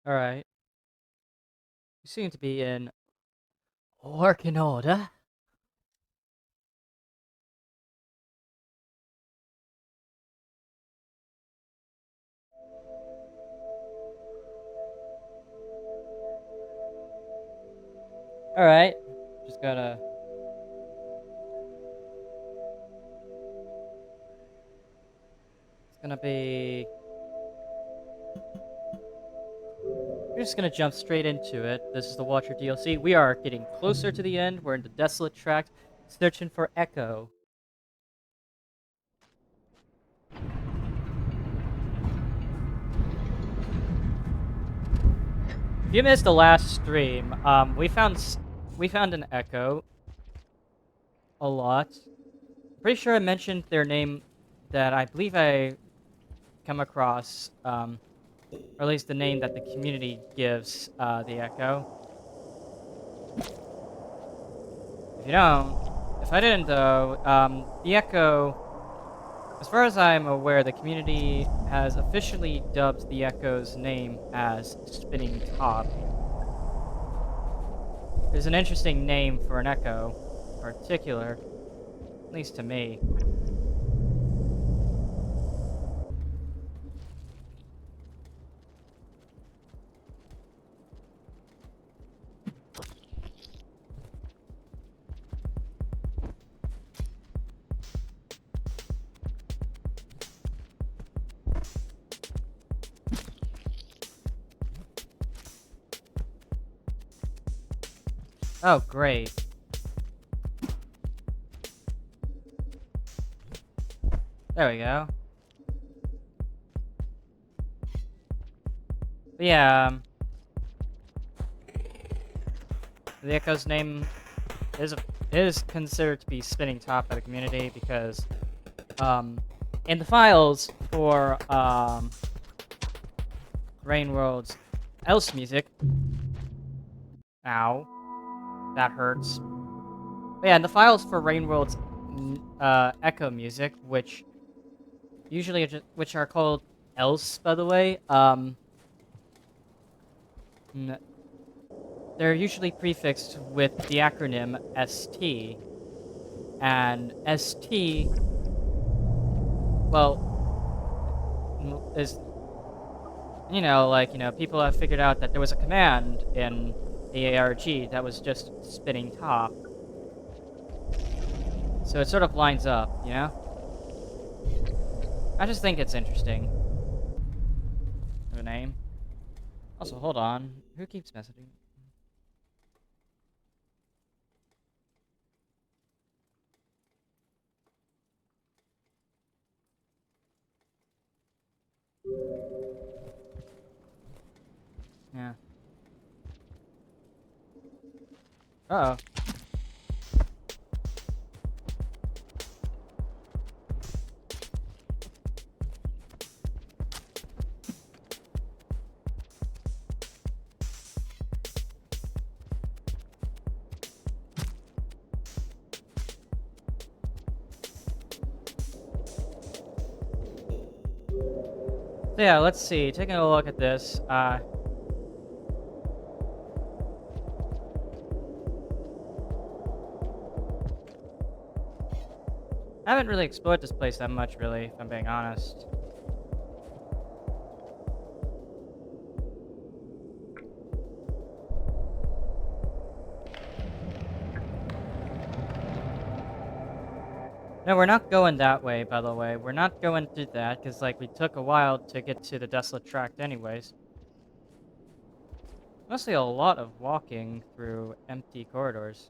Alright. You seem to be in working order. Alright. Just gotta. It's gonna be. We're just gonna jump straight into it. This is the Watcher DLC. We are getting closer to the end. We're in the Desolate Tract, searching for Echo. If you missed the last stream, we found an Echo a lot. Pretty sure I mentioned their name that I believe I come across, or at least the name that the community gives the Echo. If you don't, if I didn't though, the Echo, as far as I'm aware, the community has officially dubbed the Echo's name as Spinning Top. It's an interesting name for an Echo, in particular, at least to me. Oh, great. There we go. But yeah, the Echo's name is is considered to be Spinning Top by the community because, in the files for Rain World's else music. Ow, that hurts. But yeah, in the files for Rain World's Echo music, which usually which are called else, by the way, they're usually prefixed with the acronym ST, and ST, well, is, people have figured out that there was a command in the ARG that was just spinning top. So it sort of lines up, you know? I just think it's interesting. Of a name. Also, hold on. Who keeps messaging? Yeah. Uh-oh. So yeah, let's see. Taking a look at this. I haven't really explored this place that much, really, if I'm being honest. No, we're not going that way, by the way. We're not going through that, because, like, we took a while to get to the Desolate Tract anyways. Mostly a lot of walking through empty corridors.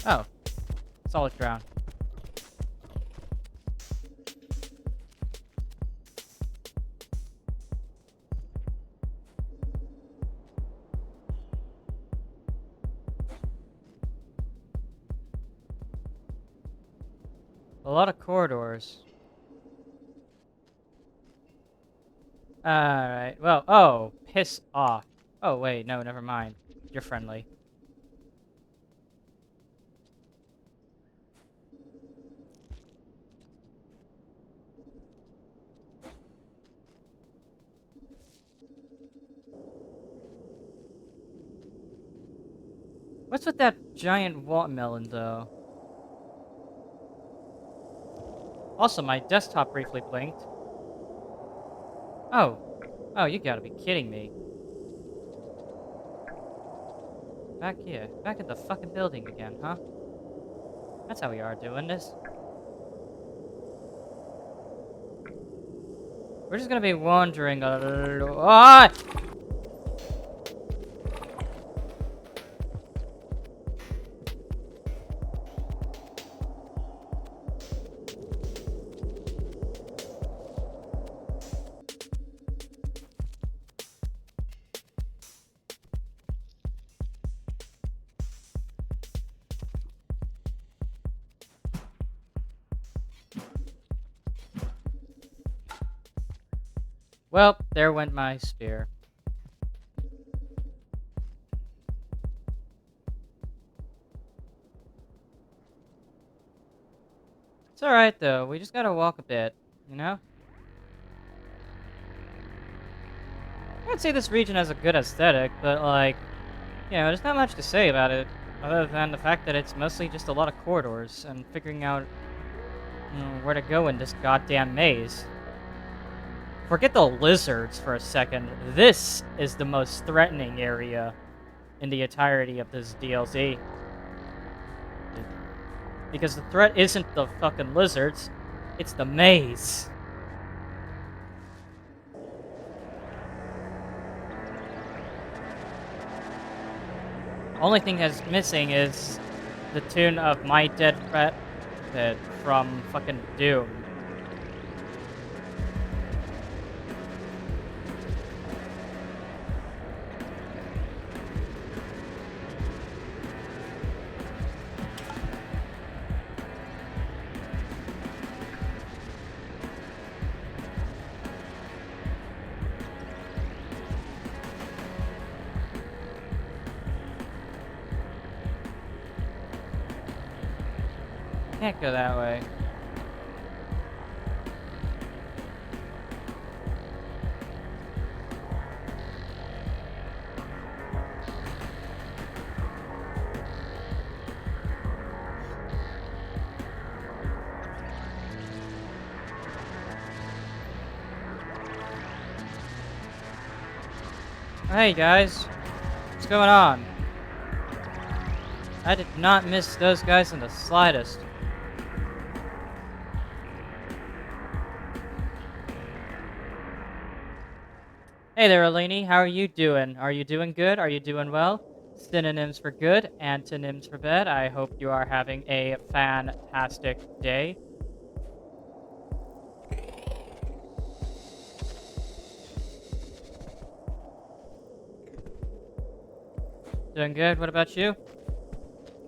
Oh, solid ground. A lot of corridors. Alright, well, oh, piss off. Oh, wait, no, never mind. You're friendly. What's with that giant watermelon, though? Also, my desktop briefly blinked. Oh. Oh, you gotta be kidding me. Back here. Back at the fucking building again, huh? That's how we are doing this. We're just gonna be wandering a lot. Well, there went my spear. It's alright, though. We just gotta walk a bit, you know? I'd say this region has a good aesthetic, but, like, you know, there's not much to say about it, other than the fact that it's mostly just a lot of corridors, and figuring out, you know, where to go in this goddamn maze. Forget the lizards for a second. This is the most threatening area in the entirety of this DLC. Because the threat isn't the fucking lizards, it's the maze. Only thing that's missing is the tune of My Dead Pet from fucking Doom. Can't go that way. Hey guys, what's going on? I did not miss those guys in the slightest. Hey there, Eleni. How are you doing? Are you doing good? Are you doing well? Synonyms for good, antonyms for bad. I hope you are having a fantastic day. Doing good. What about you?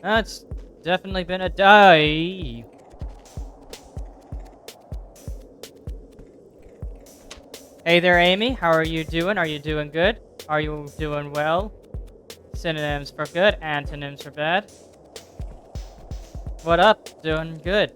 It's definitely been a day. Hey there, Amy. How are you doing? Are you doing good? Are you doing well? Synonyms for good, antonyms for bad. What up? Doing good.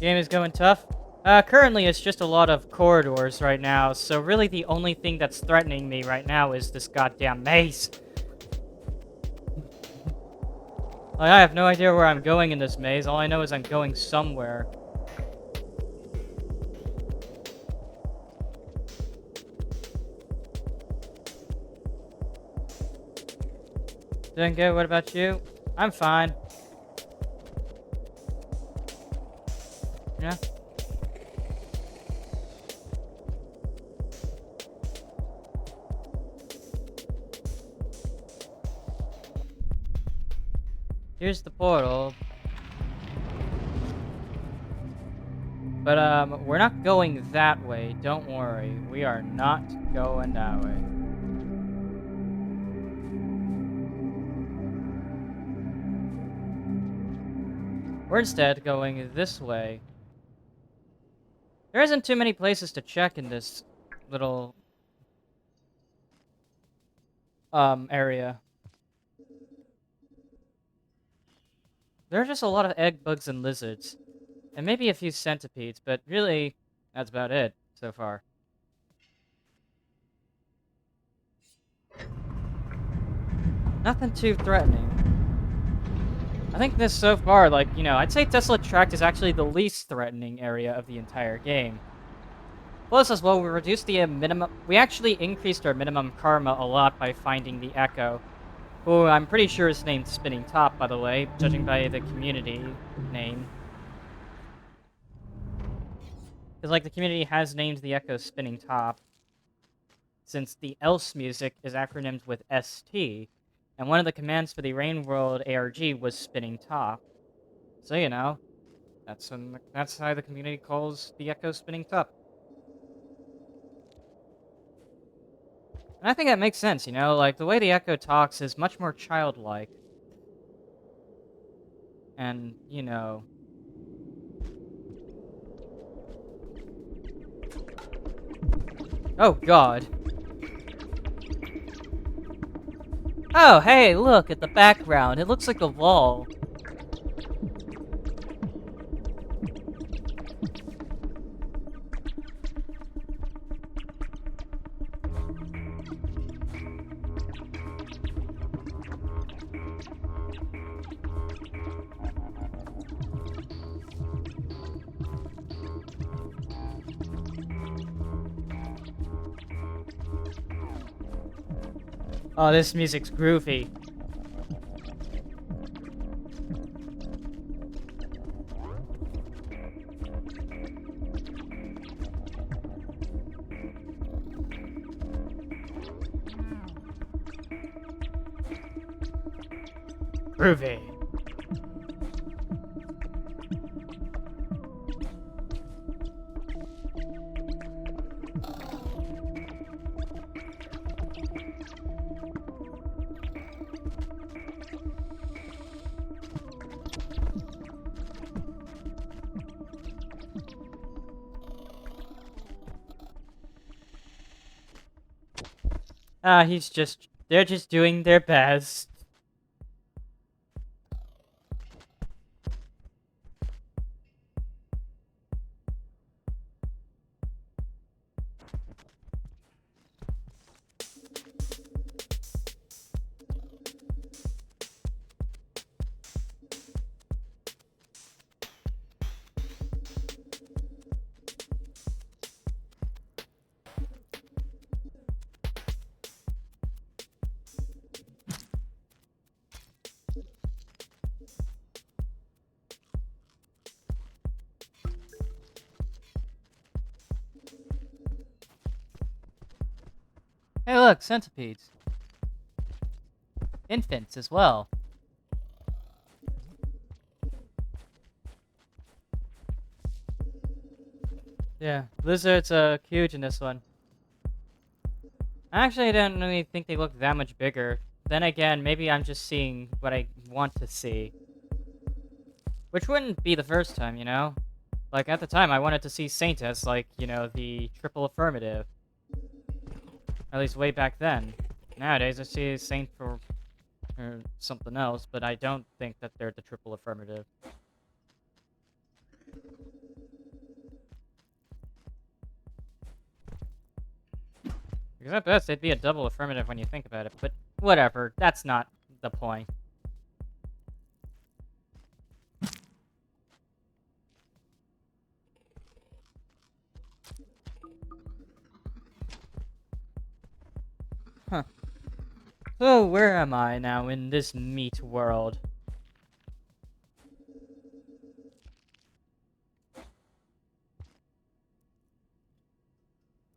Game is going tough. Currently it's just a lot of corridors right now, so really the only thing that's threatening me right now is this goddamn maze. Like, I have no idea where I'm going in this maze. All I know is I'm going somewhere. Doing good. What about you? I'm fine. Yeah. here's the portal. But, we're not going that way. Don't worry. We are not going that way. We're instead going this way. There isn't too many places to check in this little, area. There are just a lot of egg bugs and lizards. And maybe a few centipedes, but really, that's about it so far. Nothing too threatening. I think this so far, like, I'd say Desolate Tract is actually the least threatening area of the entire game. Plus, as well, we reduced the minimum. We actually increased our minimum karma a lot by finding the Echo, who I'm pretty sure is named Spinning Top, by the way, judging by the community name. Because, like, the community has named the Echo Spinning Top, since the else music is acronymed with ST, and one of the commands for the Rain World ARG was Spinning Top. So, that's how the community calls the Echo Spinning Top. And I think that makes sense, like, the way the Echo talks is much more childlike. And, Oh, God. Oh, hey, look at the background. It looks like a wall. Oh, this music's groovy. Groovy. They're just doing their best. Hey, look, centipedes. Infants as well. Yeah, lizards are huge in this one. Actually, I don't really think they look that much bigger. Then again, maybe I'm just seeing what I want to see. Which wouldn't be the first time, Like, at the time, I wanted to see Saint as, like, the triple affirmative. At least way back then. Nowadays, I see Saint for something else, but I don't think that they're the triple affirmative. Because at best, they'd be a double affirmative when you think about it, but whatever, that's not the point. Huh. So, where am I now in this meat world?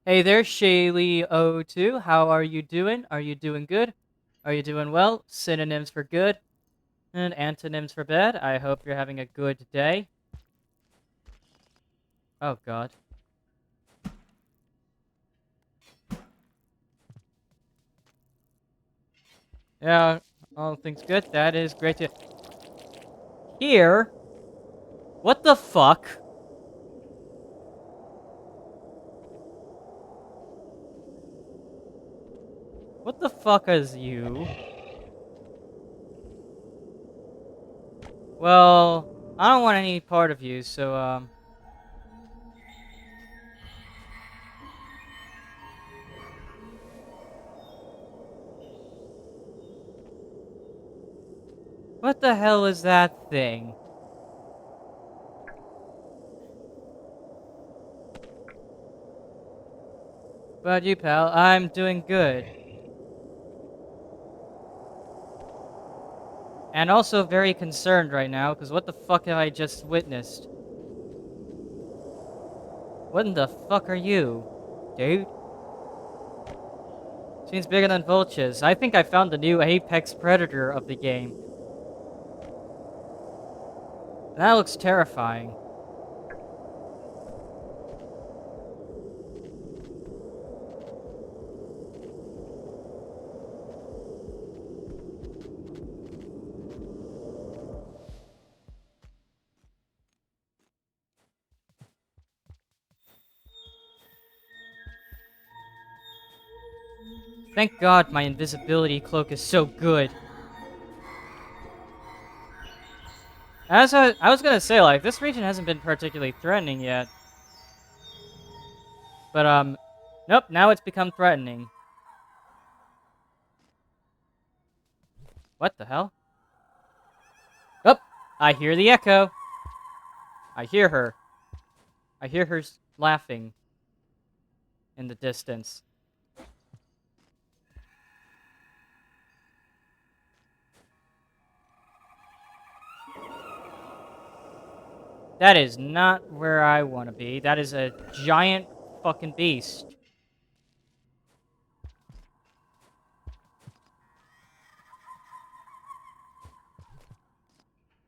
Hey there, Shaylee02. How are you doing? Are you doing good? Are you doing well? Synonyms for good. And antonyms for bed. I hope you're having a good day. Oh, God. Yeah, all things good. That is great to hear. What the fuck? What the fuck is you? Well, I don't want any part of you, so, what the hell is that thing? What about you, pal? I'm doing good. And also very concerned right now, because what the fuck have I just witnessed? What in the fuck are you, dude? Seems bigger than vultures. I think I found the new apex predator of the game. That looks terrifying. Thank God my invisibility cloak is so good. As I was gonna say, like, this region hasn't been particularly threatening yet. But, nope, now it's become threatening. What the hell? Oh, I hear the echo. I hear her. I hear her laughing in the distance. That is not where I want to be. That is a giant fucking beast.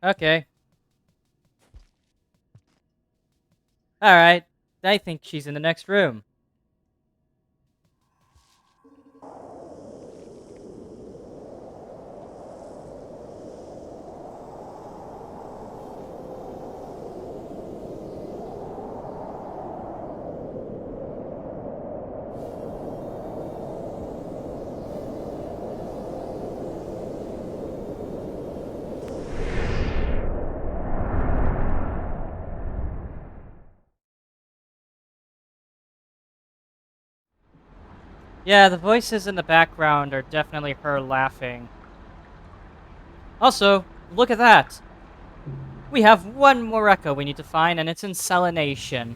Okay. Alright. I think she's in the next room. Yeah, the voices in the background are definitely her laughing. Also, look at that! We have one more echo we need to find, and it's in Salination.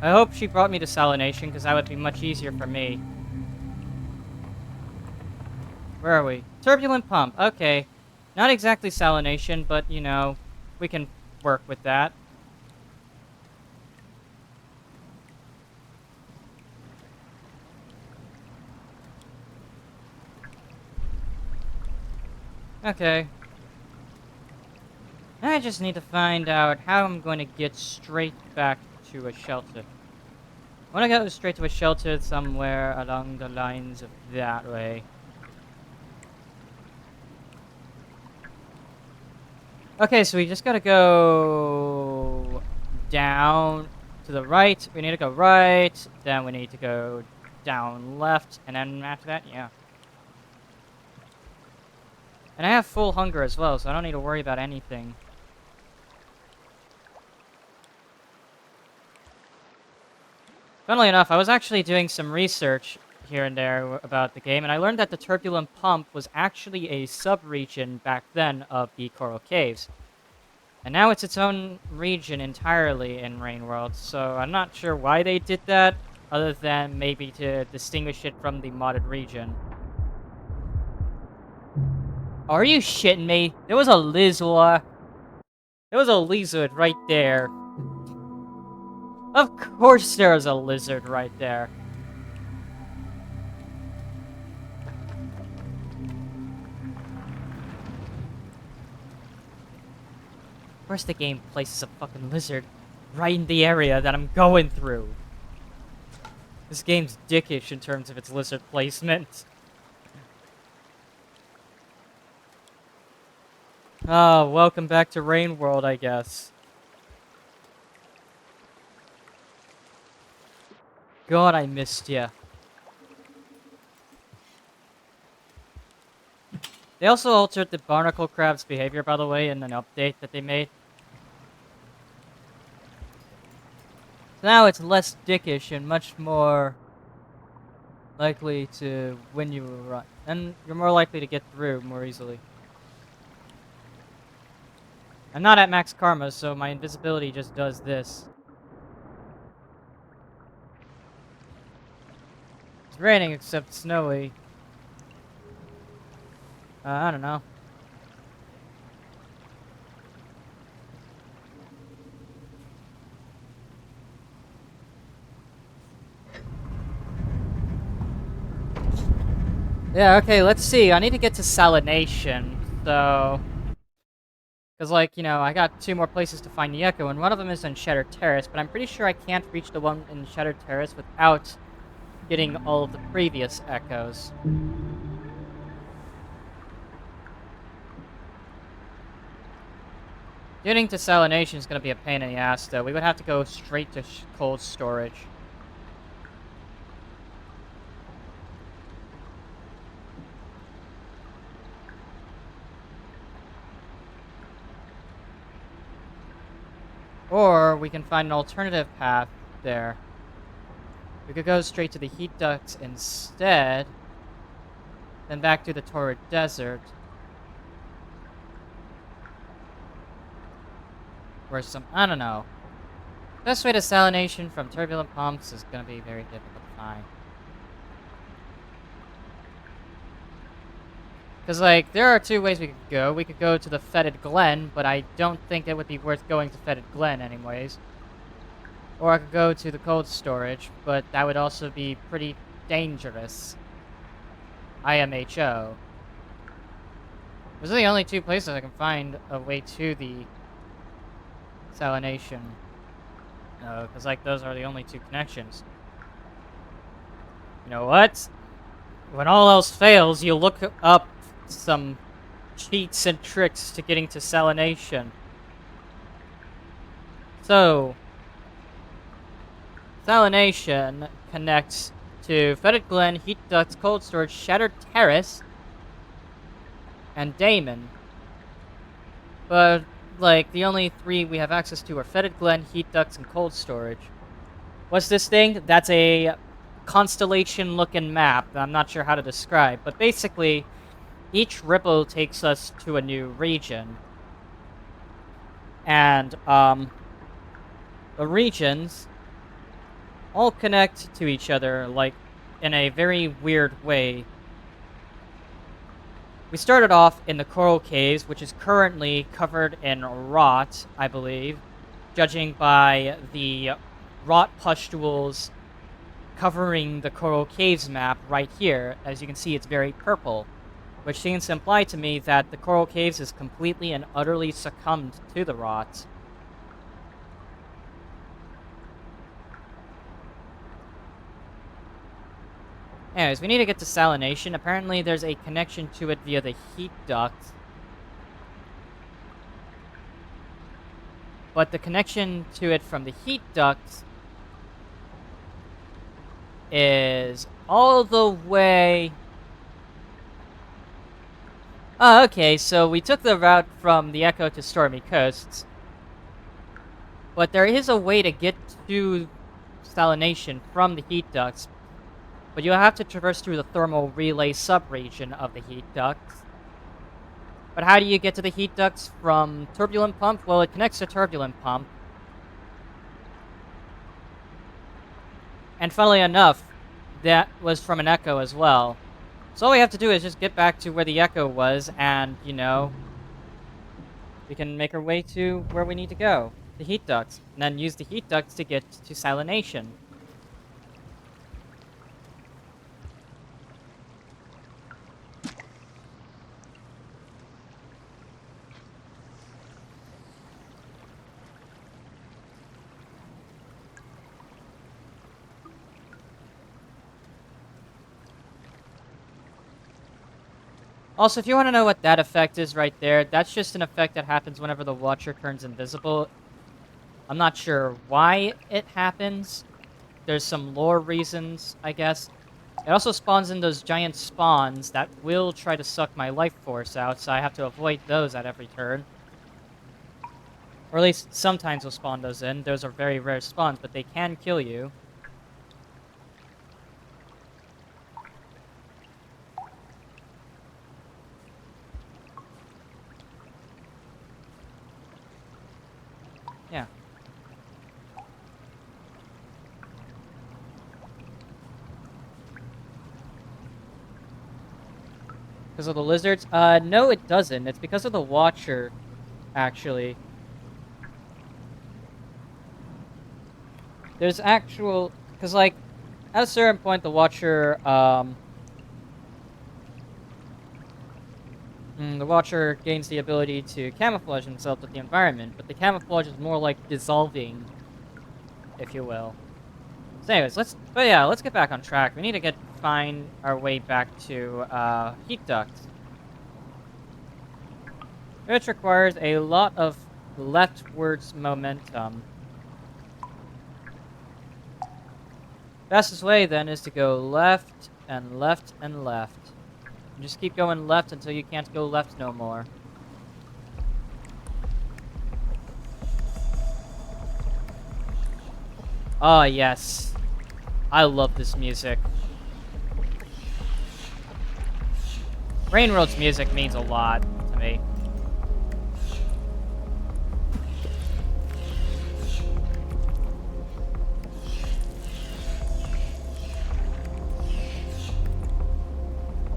I hope she brought me to Salination, because that would be much easier for me. Where are we? Turbulent pump. Okay. Not exactly salination, but, you know, we can work with that. Okay. I just need to find out how I'm going to get straight back to a shelter. I want to go straight to a shelter somewhere along the lines of that way. Okay, so we just gotta go down to the right. We need to go right. Then we need to go down left. And then after that, yeah. And I have full hunger as well, so I don't need to worry about anything. Funnily enough, I was actually doing some research here and there about the game, and I learned that the Turbulent Pump was actually a sub-region back then of the Coral Caves. And now it's its own region entirely in Rain World, so I'm not sure why they did that, other than maybe to distinguish it from the modded region. Are you shitting me? There was a lizard. There was a lizard right there. Of course there's a lizard right there. course the game places a fucking lizard right in the area that I'm going through. This game's dickish in terms of its lizard placement. Oh, welcome back to Rain World, I guess. God, I missed ya. They also altered the barnacle crab's behavior, by the way, in an update that they made. So now it's less dickish and much more likely to win you a run. And you're more likely to get through more easily. I'm not at max karma, so my invisibility just does this. It's raining except snowy. I don't know. Yeah, okay, let's see. I need to get to Salination, so... Because, like, you know, I got 2 more places to find the Echo, and one of them is in Shattered Terrace, but I'm pretty sure I can't reach the one in Shattered Terrace without getting all of the previous Echoes. Getting to Salination is going to be a pain in the ass, though. We would have to go straight to cold storage. Or we can find an alternative path there. We could go straight to the heat ducts instead, then back to the Torrid Desert. Or some, I don't know. Best way to Salination from turbulent pumps is going to be very difficult to find. Because, like, there are 2 ways we could go. We could go to the Fetid Glen, but I don't think it would be worth going to Fetid Glen anyways. Or I could go to the cold storage, but that would also be pretty dangerous. IMHO. Those are the only 2 places I can find a way to the Salination. Because, like, those are the only 2 connections. You know what? When all else fails, you look up some cheats and tricks to getting to Salination. So, Salination connects to Fetid Glen, Heat Ducts, Cold Storage, Shattered Terrace, and Damon. But, like, the only 3 we have access to are Fetid Glen, Heat Ducts, and Cold Storage. What's this thing? That's a constellation-looking map that I'm not sure how to describe. But basically, each ripple takes us to a new region. And, the regions all connect to each other, like, in a very weird way. We started off in the Coral Caves, which is currently covered in rot, I believe, judging by the rot pustules covering the Coral Caves map right here. As you can see, it's very purple, which seems to imply to me that the Coral Caves is completely and utterly succumbed to the rot. Anyways, we need to get to Salination. Apparently, there's a connection to it via the heat duct. But the connection to it from the heat duct is all the way... Oh, okay, so we took the route from the Echo to Stormy Coasts. But there is a way to get to Salination from the heat ducts. But you'll have to traverse through the thermal relay subregion of the heat ducts. But how do you get to the heat ducts from Turbulent Pump? Well, it connects to Turbulent Pump. And funnily enough, that was from an Echo as well. So all we have to do is just get back to where the Echo was, and, you know, we can make our way to where we need to go. The heat ducts. And then use the heat ducts to get to Salination. Also, if you want to know what that effect is right there, that's just an effect that happens whenever the Watcher turns invisible. I'm not sure why it happens. There's some lore reasons, I guess. It also spawns in those giant spawns that will try to suck my life force out, so I have to avoid those at every turn. Or at least sometimes we'll spawn those in. Those are very rare spawns, but they can kill you. Yeah. Because of the lizards? No, it doesn't. It's because of the Watcher, actually. There's actual... Because, like, at a certain point, the Watcher, the Watcher gains the ability to camouflage himself with the environment, but the camouflage is more like dissolving, if you will. So anyways, let's get back on track. We need to find our way back to, Heat Duct. Which requires a lot of leftwards momentum. Fastest way, then, is to go left, and left, and left. And just keep going left until you can't go left no more. Ah, yes. I love this music. Rainworld's music means a lot to me.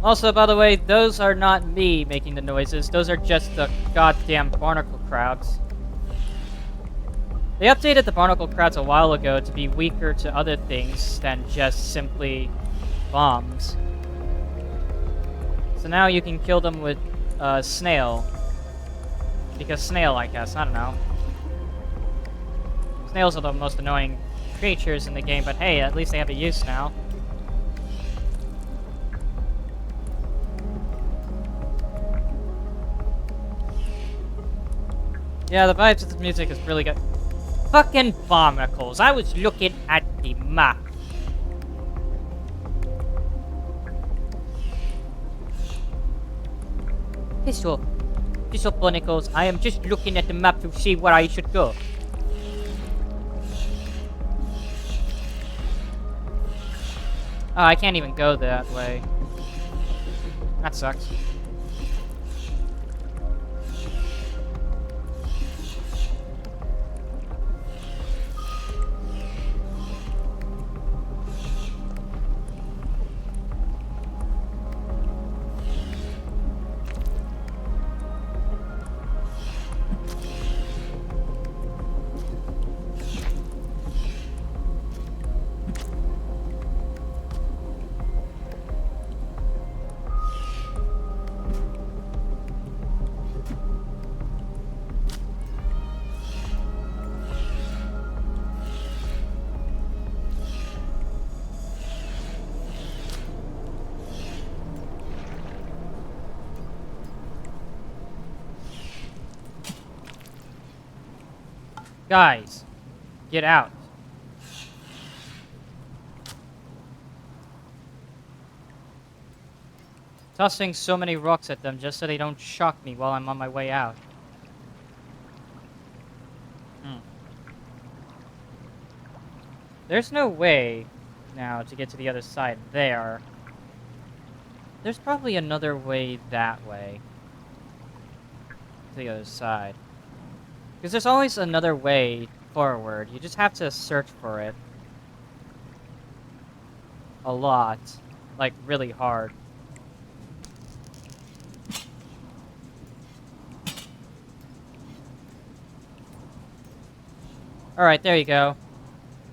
Also, by the way, those are not me making the noises. Those are just the goddamn barnacle crabs. They updated the barnacle crabs a while ago to be weaker to other things than just simply bombs. So now you can kill them with snail. Because snail, I guess. I don't know. Snails are the most annoying creatures in the game, but hey, at least they have a use now. Yeah, the vibes of this music is really good. Fucking barnacles. I was looking at the map. Piss off. Piss off, barnacles. I am just looking at the map to see where I should go. Oh, I can't even go that way. That sucks. Guys, get out. Tossing so many rocks at them just so they don't shock me while I'm on my way out. There's no way now to get to the other side there. There's probably another way that way. To the other side. Because there's always another way forward. You just have to search for it. A lot. Like, really hard. Alright, there you go.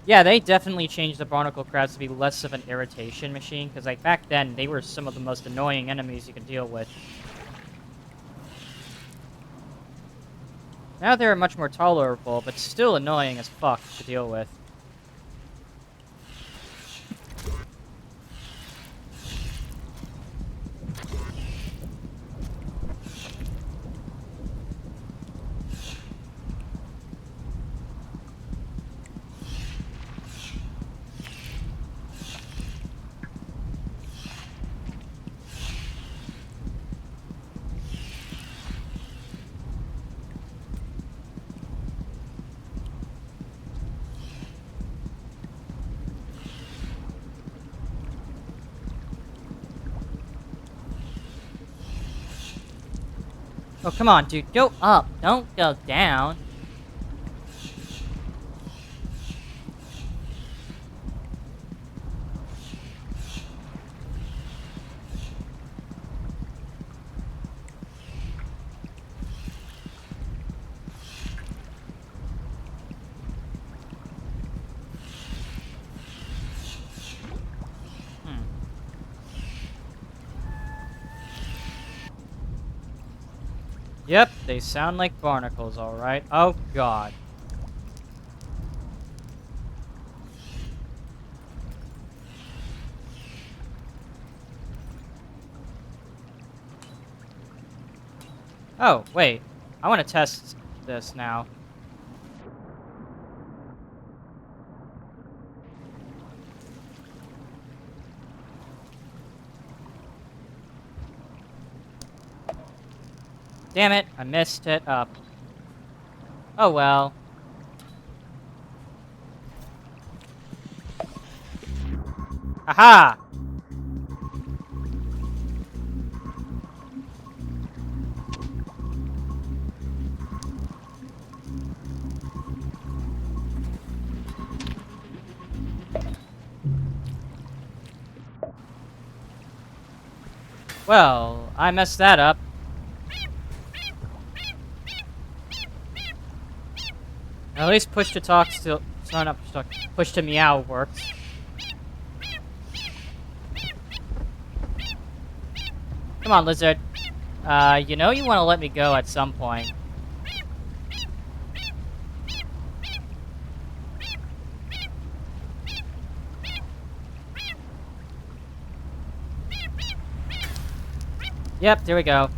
Yeah, they definitely changed the barnacle crabs to be less of an irritation machine, because like back then, they were some of the most annoying enemies you could deal with. Now they're much more tolerable, but still annoying as fuck to deal with. Oh, come on, dude. Go up. Don't go down. Hmm. Yep, they sound like barnacles, alright. Oh, God. Oh, wait. I want to test this now. Damn it, I messed it up. Oh, well. Aha! Well, I messed that up. At least push to talk still. Sorry, not push to talk. Push to meow works. Come on, lizard. You know you want to let me go at some point. Yep, there we go.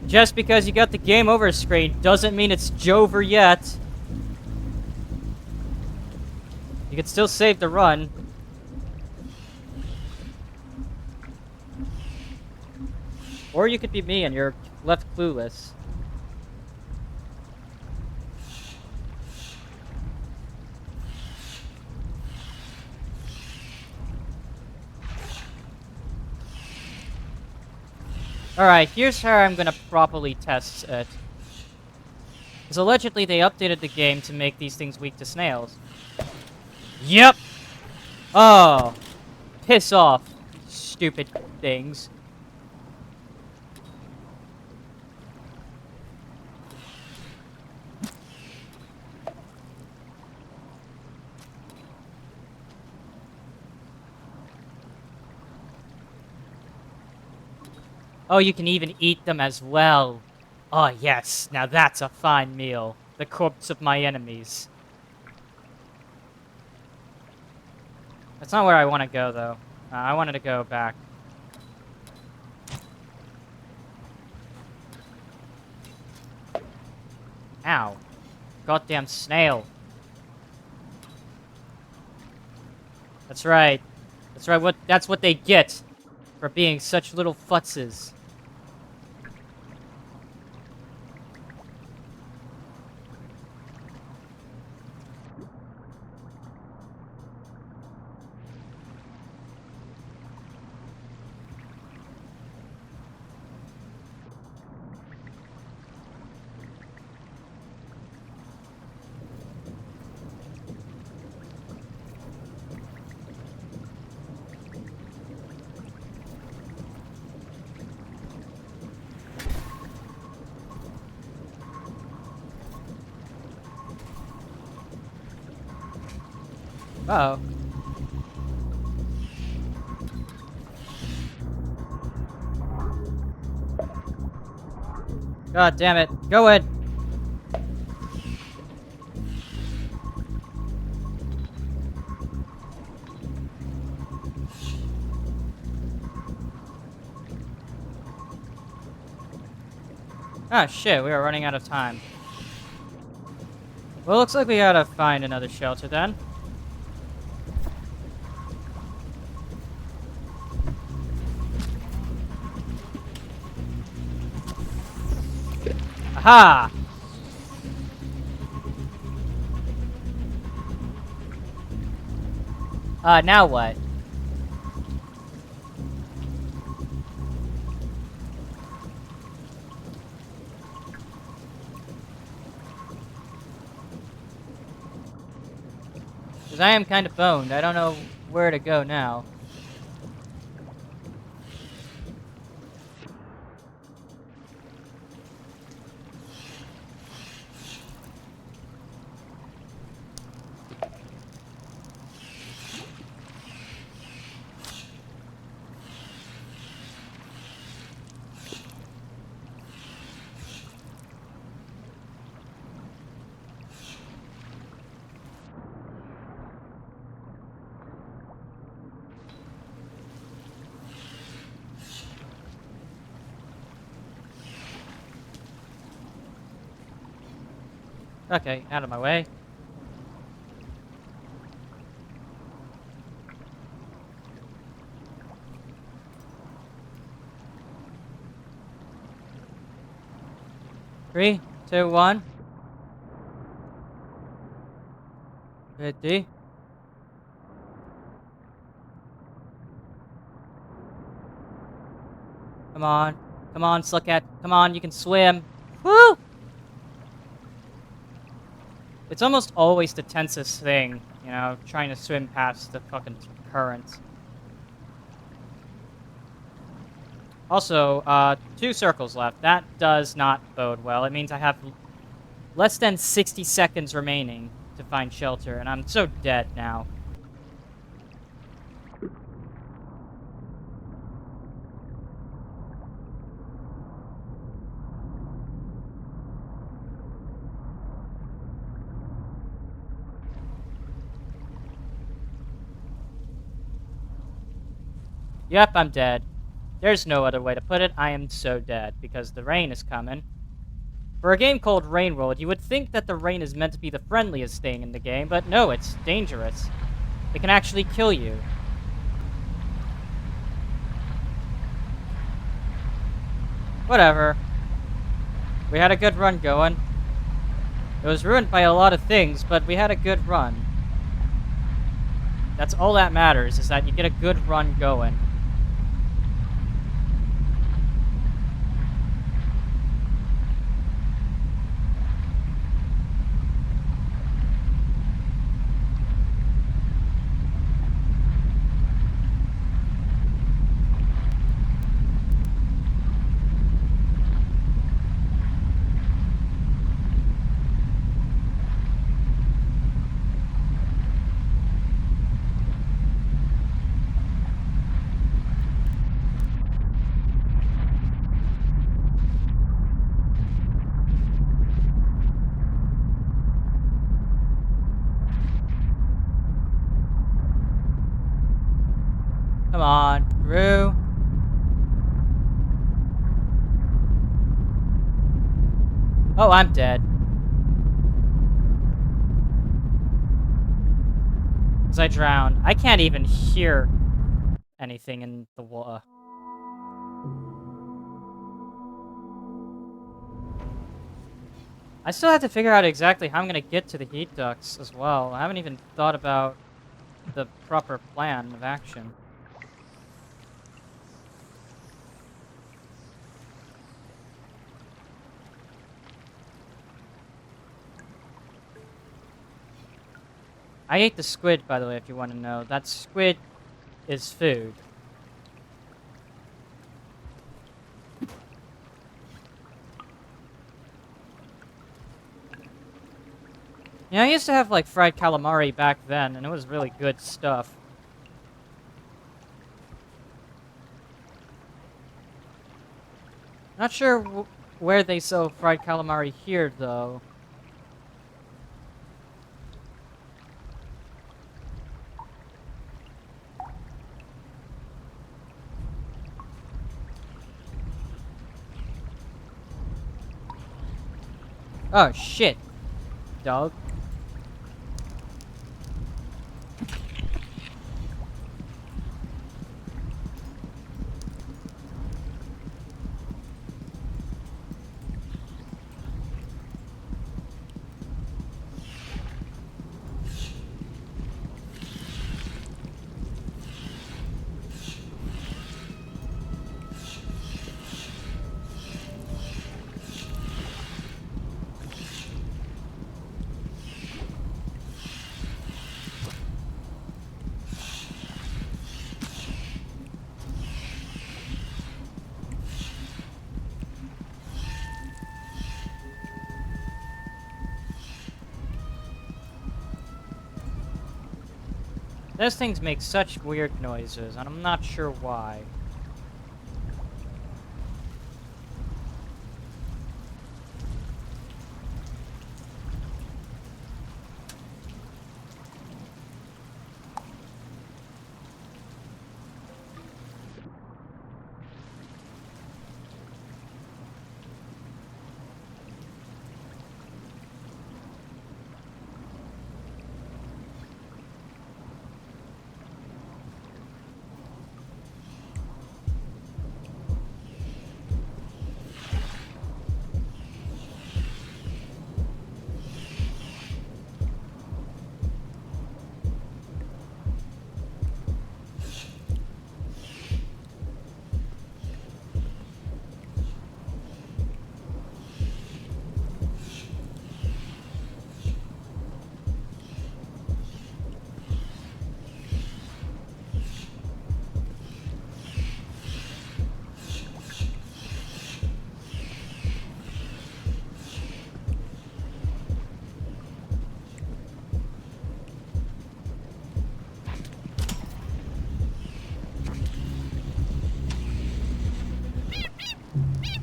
Just because you got the game over screen doesn't mean it's Jover yet. You can still save the run. Or you could be me and you're left clueless. Alright, here's how I'm gonna properly test it. Because allegedly they updated the game to make these things weak to snails. Yep! Oh, piss off, stupid things. Oh, you can even eat them as well. Oh, yes. Now that's a fine meal. The corpse of my enemies. That's not where I want to go, though. I wanted to go back. Ow. Goddamn snail. That's right. That's right. That's what they get for being such little futzes. Uh-oh. God damn it. Go in. Ah, shit. We are running out of time. Well, looks like we gotta find another shelter then. Aha! Now what? Because I am kind of boned. I don't know where to go now. Okay, out of my way. Three, two, one. Ready? Come on. Come on, Slickhead. Come on, you can swim. Woo! It's almost always the tensest thing, you know, trying to swim past the fucking current. Also, 2 circles left. That does not bode well. It means I have less than 60 seconds remaining to find shelter, and I'm so dead now. Yep, I'm dead. There's no other way to put it. I am so dead because the rain is coming. For a game called Rain World, you would think that the rain is meant to be the friendliest thing in the game, but no, it's dangerous. It can actually kill you. Whatever. We had a good run going. It was ruined by a lot of things, but we had a good run. That's all that matters, is that you get a good run going. Come on, through. Oh, I'm dead. Because I drowned. I can't even hear anything in the water. I still have to figure out exactly how I'm going to get to the heat ducts as well. I haven't even thought about the proper plan of action. I ate the squid, by the way, if you want to know. That squid is food. Yeah, I used to have, like, fried calamari back then, and it was really good stuff. Not sure where they sell fried calamari here, though. Oh, shit, dog. Those things make such weird noises, and I'm not sure why.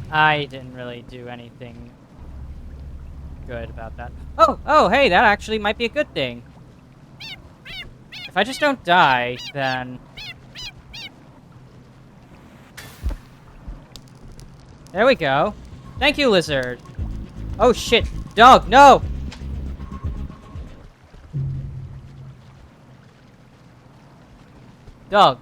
I didn't really do anything good about that. Oh, hey, that actually might be a good thing. If I just don't die, then... There we go. Thank you, lizard. Oh, shit. Dog, no! Dog.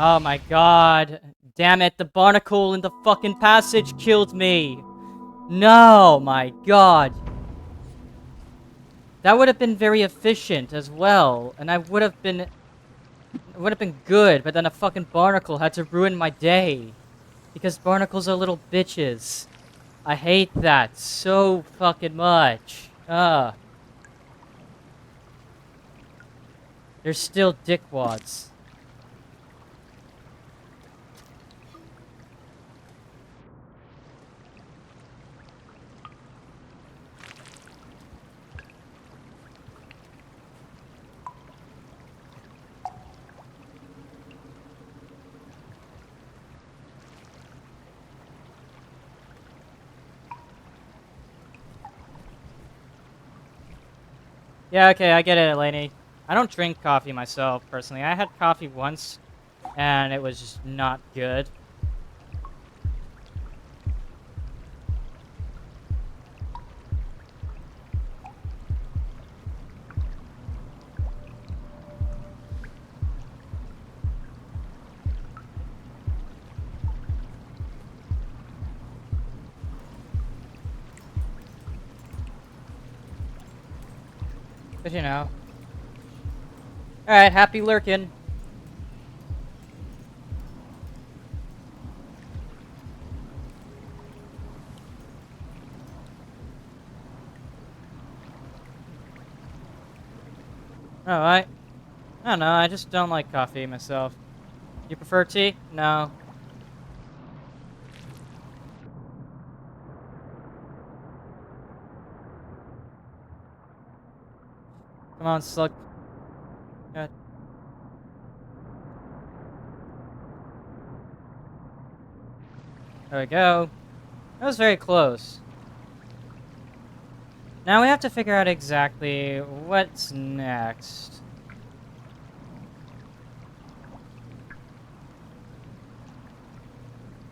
Oh my god. Damn it, the barnacle in the fucking passage killed me. No, my god. That would have been very efficient as well, and I would have been... It would have been good, but then a fucking barnacle had to ruin my day. Because barnacles are little bitches. I hate that so fucking much. They're still dickwads. Yeah, okay, I get it, Eleni. I don't drink coffee myself, personally. I had coffee once, and it was just not good. But you know. Alright, happy lurking. Alright. I don't know, I just don't like coffee myself. You prefer tea? No. Come on, slug. God. There we go. That was very close. Now we have to figure out exactly what's next.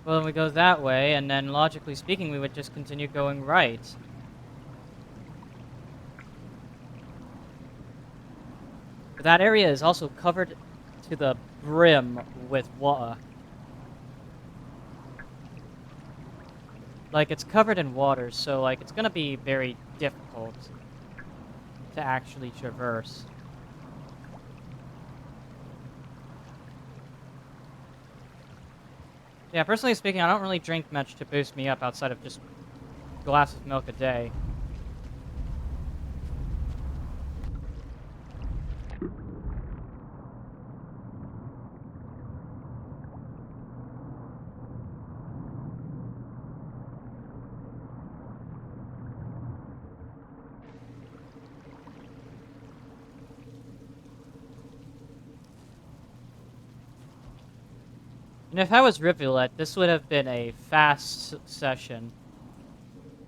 Well, we go that way, and then logically speaking, we would just continue going right. But that area is also covered to the brim with water. Like, it's covered in water, so, like, it's gonna be very difficult to actually traverse. Yeah, personally speaking, I don't really drink much to boost me up outside of just a glass of milk a day. And if I was Rivulet, this would have been a fast session.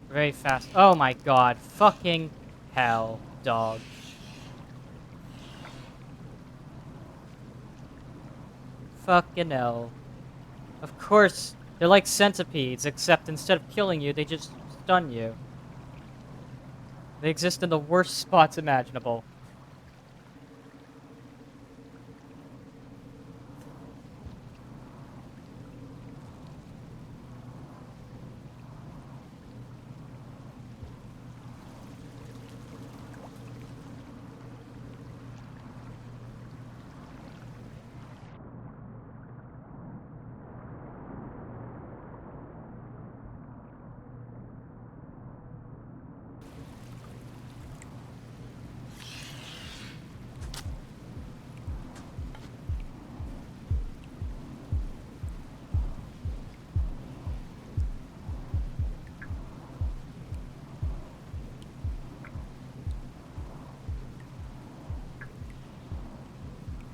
Very fast. Oh my god. Fucking hell, dog. Fucking hell. Of course, they're like centipedes, except instead of killing you, they just stun you. They exist in the worst spots imaginable.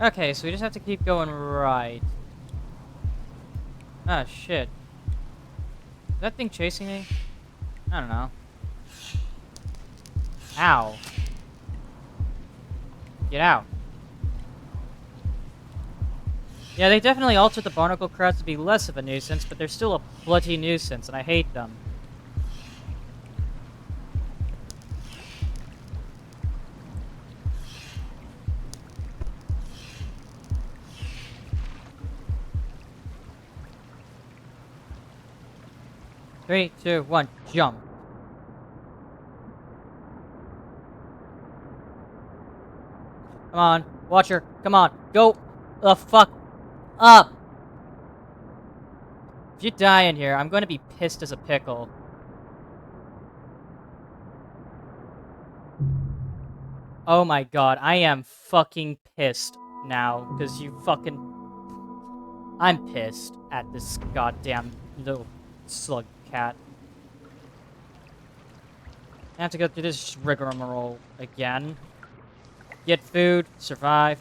Okay, so we just have to keep going right. Ah, shit. Is that thing chasing me? I don't know. Ow. Get out. Yeah, they definitely altered the barnacle crabs to be less of a nuisance, but they're still a bloody nuisance, and I hate them. Three, two, one, jump. Come on, Watcher, come on, go the fuck up! If you die in here, I'm going to be pissed as a pickle. Oh my god, I am fucking pissed now, because you fucking... I'm pissed at this goddamn little slug cat. I have to go through this rigmarole again. Get food, survive.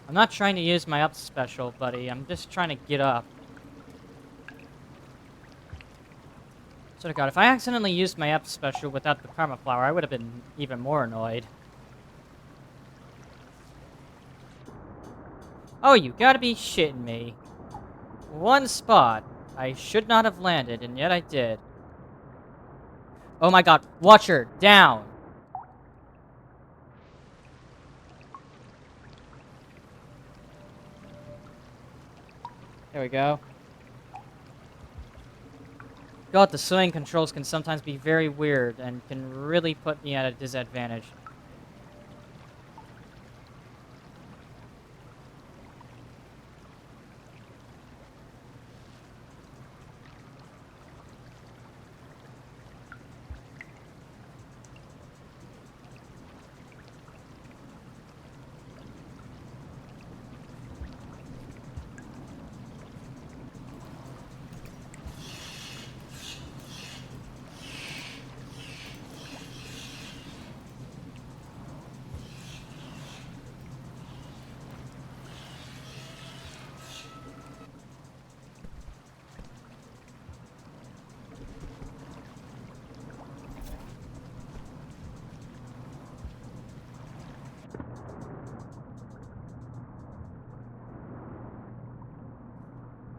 I'm not trying to use my up special, buddy. I'm just trying to get up. Sort of god, if I accidentally used my up special without the karma flower, I would have been even more annoyed. Oh, you gotta be shitting me. One spot. I should not have landed, and yet I did. Oh my god. Watcher, down! There we go. God, the swing controls can sometimes be very weird and can really put me at a disadvantage.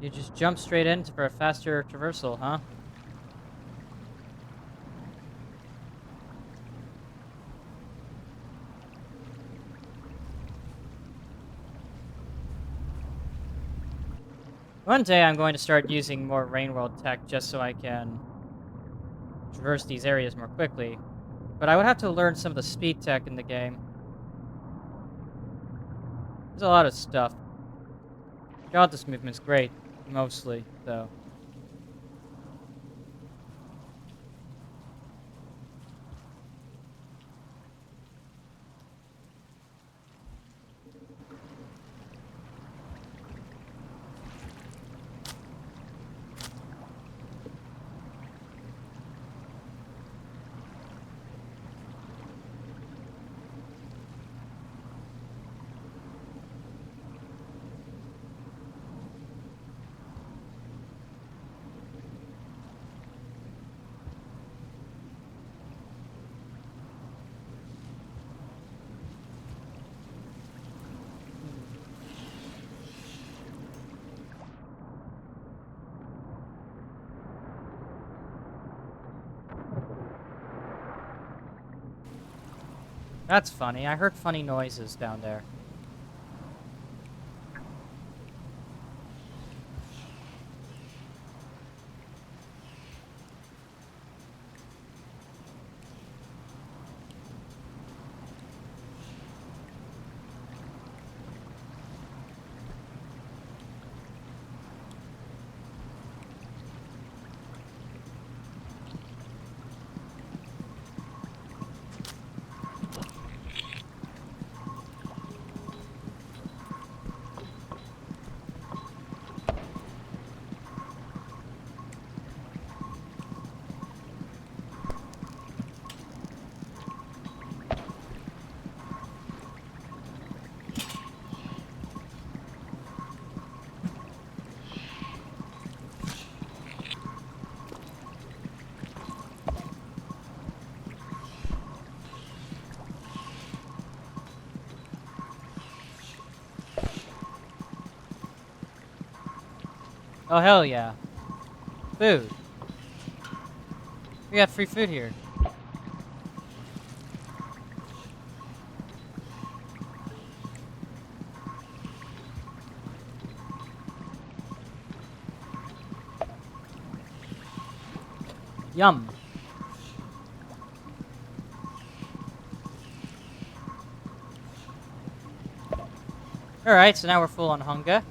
You just jump straight in for a faster traversal, huh? One day I'm going to start using more Rain World tech just so I can traverse these areas more quickly. But I would have to learn some of the speed tech in the game. There's a lot of stuff. God, this movement's great. Mostly, though. That's funny. I heard funny noises down there. Oh, hell yeah. Food. We got free food here. Yum. Alright, so now we're full on hunger.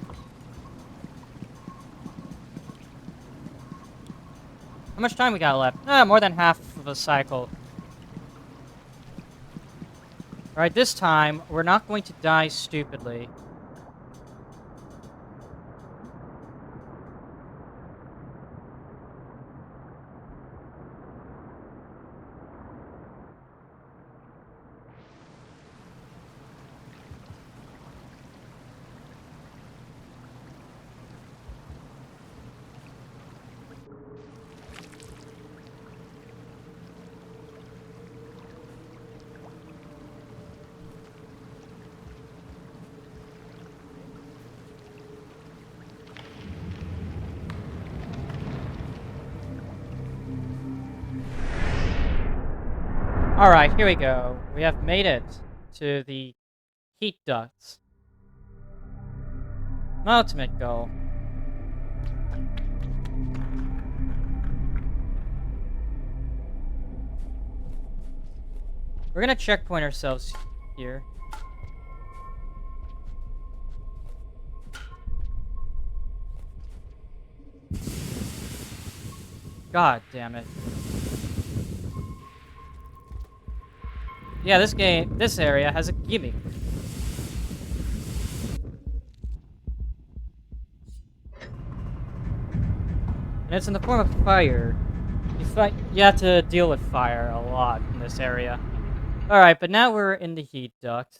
How much time we got left? More than half of a cycle. Alright, this time, we're not going to die stupidly. Alright, here we go. We have made it to the heat ducts. My ultimate goal. We're gonna checkpoint ourselves here. God damn it. Yeah, this area has a gimmick. And it's in the form of fire. You have to deal with fire a lot in this area. Alright, but now we're in the heat duct.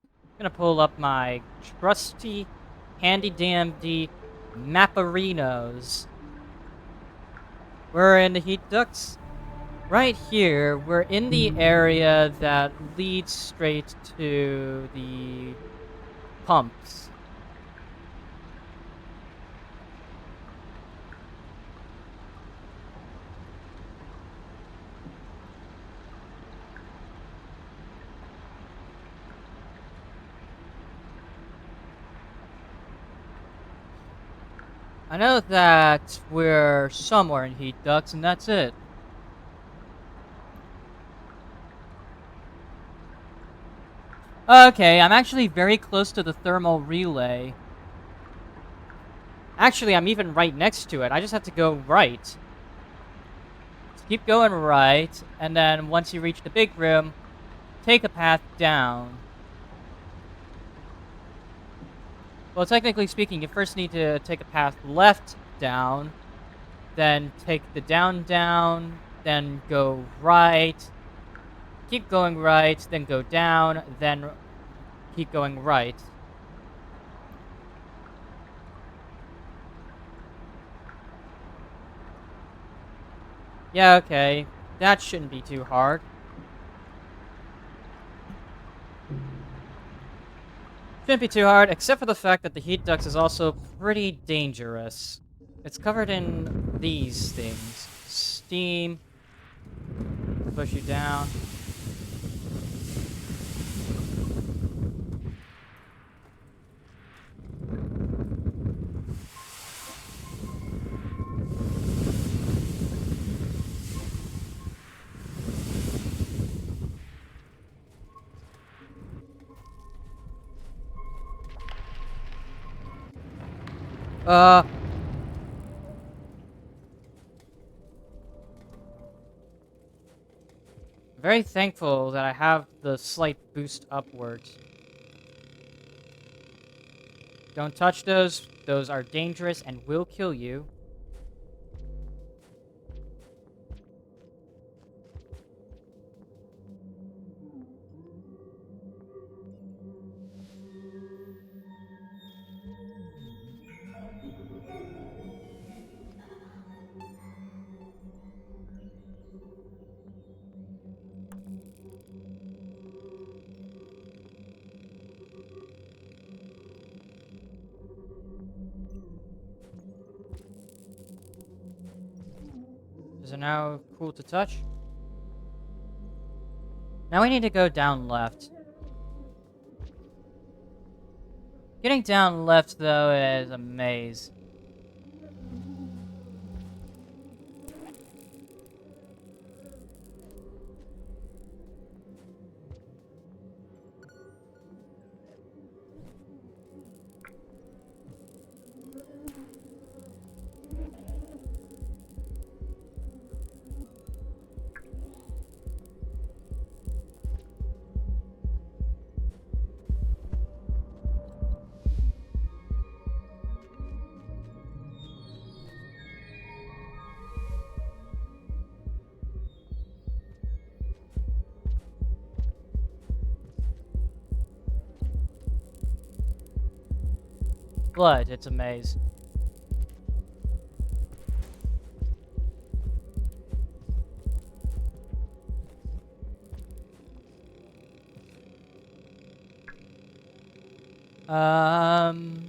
I'm gonna pull up my trusty, handy-dandy Mapparinos. We're in the heat ducts. Right here, we're in the area that leads straight to the pumps. I know that we're somewhere in heat ducts, and that's it. Okay, I'm actually very close to the thermal relay. Actually, I'm even right next to it. I just have to go right. Just keep going right, and then once you reach the big room, take a path down. Well, technically speaking, you first need to take a path left down, then take the down, then go right, keep going right, then go down, then keep going right. Yeah, okay. That shouldn't be too hard. Shouldn't be too hard, except for the fact that the heat ducts is also pretty dangerous. It's covered in these things. Steam. Push you down. Uh, very thankful that I have the slight boost upwards. Don't touch those. Those are dangerous and will kill you. Is it now cool to touch? Now we need to go down left. Getting down left, though, is a maze. Blood, it's a maze. How am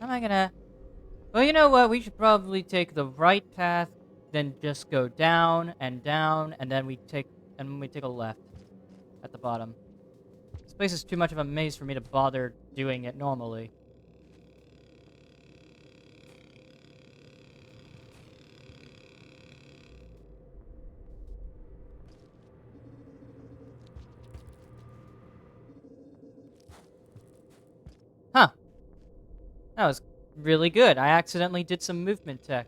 I gonna... Well, you know what? We should probably take the right path, then just go down, and then we take a left at the bottom. This place is too much of a maze for me to bother doing it normally. Huh. That was really good. I accidentally did some movement tech.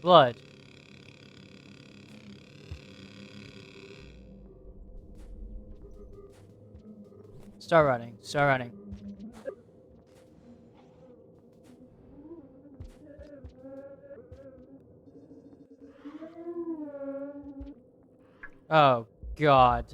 Blood. Start running. Start running. Oh, God.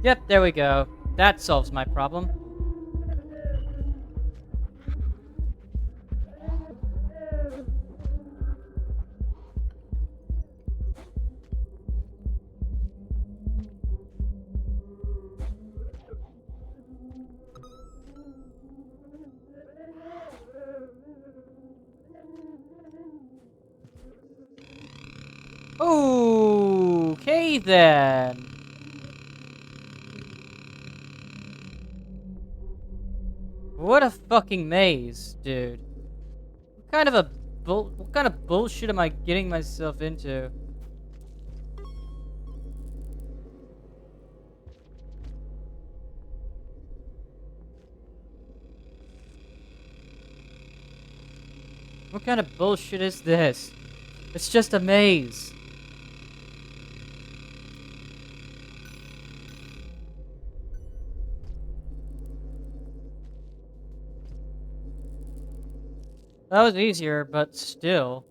Yep, there we go. That solves my problem. Okay, then. What a fucking maze, dude. What kind of bullshit am I getting myself into? What kind of bullshit is this? It's just a maze. That was easier, but still.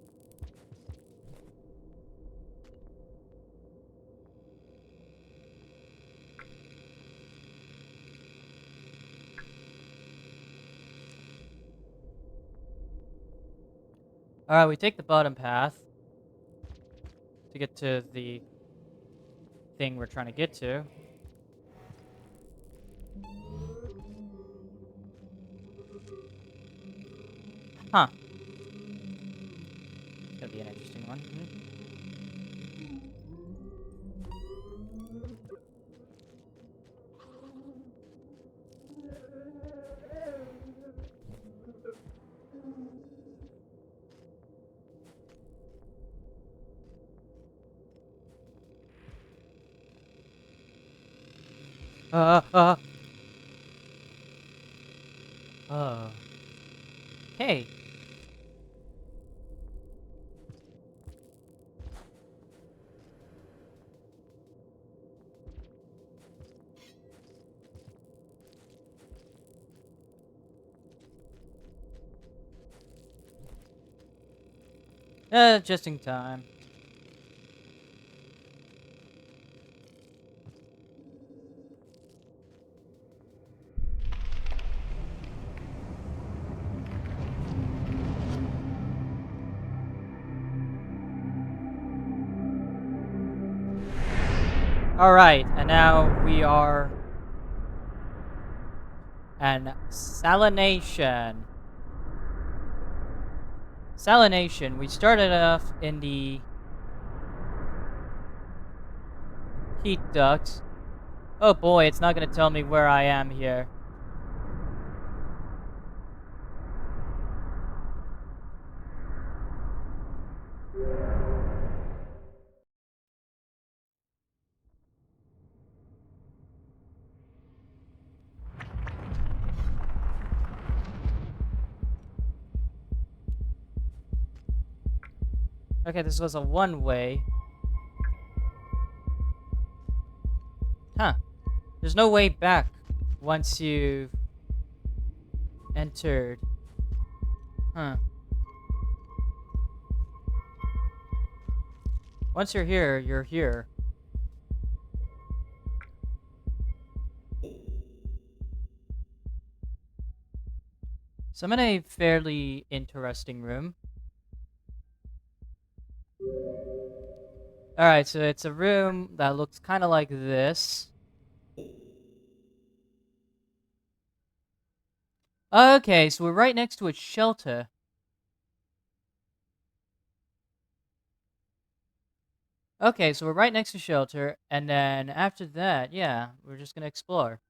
Alright, we take the bottom path to get to the thing we're trying to get to. Huh. It's gonna be an interesting one. Uh, uh, uh. Hey. Just in time. Alright, and now we are an salination. Salination. We started off in the heat ducts. Oh boy, it's not gonna tell me where I am here. Okay, this was a one-way. Huh. There's no way back once you've entered. Huh. Once you're here, you're here. So I'm in a fairly interesting room. Alright, so it's a room that looks kind of like this. Okay, so we're right next to a shelter. Okay, so we're right next to shelter, and then after that, yeah, we're just gonna explore.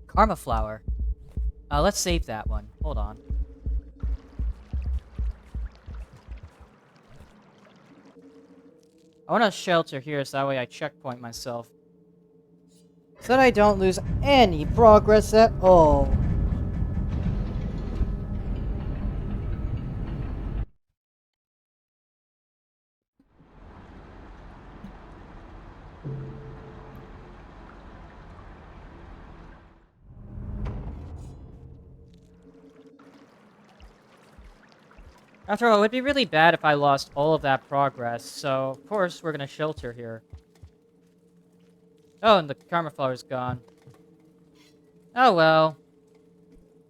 Karma flower. Let's save that one. Hold on. I want a shelter here so that way I checkpoint myself. So that I don't lose any progress at all. After all, it would be really bad if I lost all of that progress, so of course we're gonna shelter here. Oh, and the karma flower's gone. Oh well.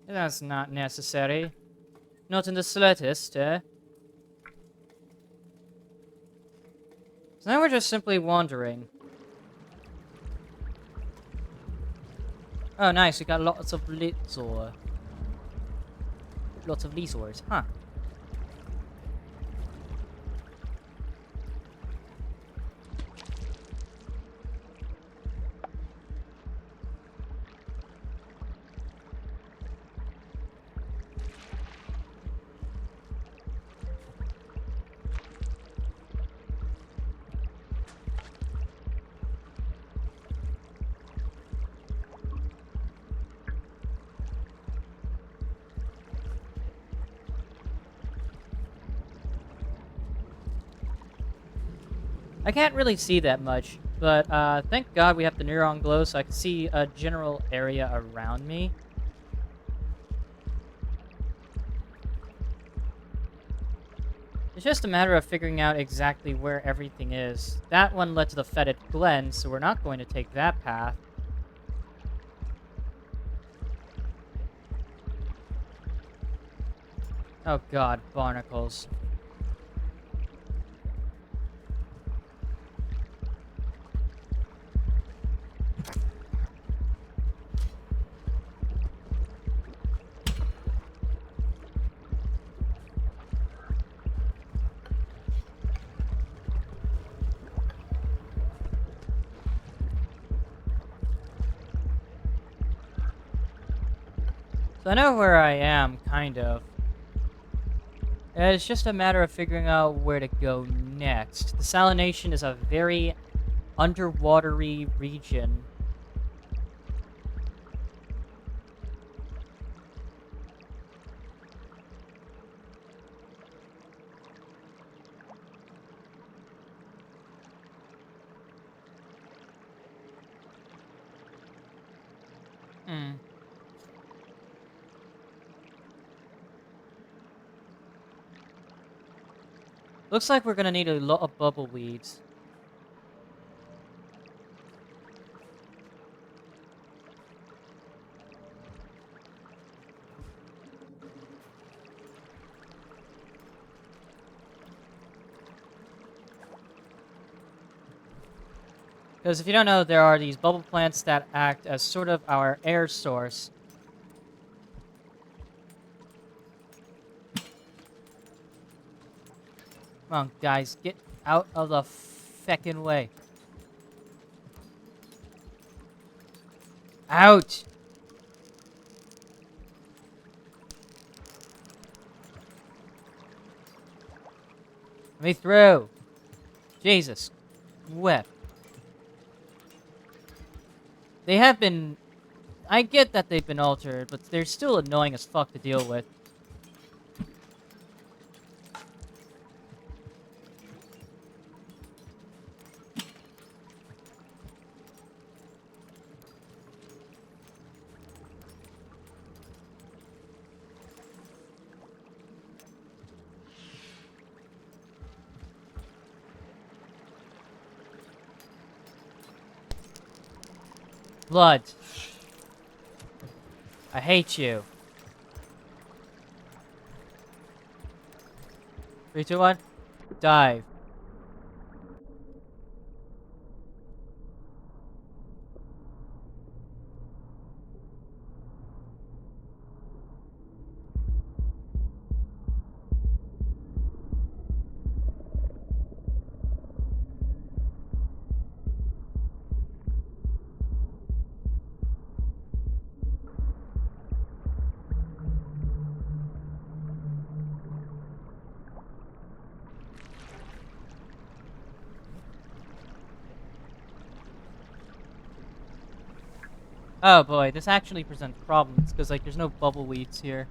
That's not necessary. Not in the slightest, eh? So now we're just simply wandering. Oh nice, we got lots of lizard. Lots of lizards, huh? I can't really see that much. But thank God we have the neuron glow so I can see a general area around me. It's just a matter of figuring out exactly where everything is. That one led to the fetid glen, so we're not going to take that path. Oh God, barnacles. So I know where I am, kind of. It's just a matter of figuring out where to go next. The salination is a very underwatery region. Hmm. Looks like we're gonna need a lot of bubble weeds. Because if you don't know, there are these bubble plants that act as sort of our air source. Come on, guys, get out of the feckin' way. Out! Let me through. Jesus. Whip. They have been... I get that they've been altered, but they're still annoying as fuck to deal with. Blood. I hate you. 3, 2, 1. Dive. Oh boy, this actually presents problems, because, like, there's no bubble weeds here.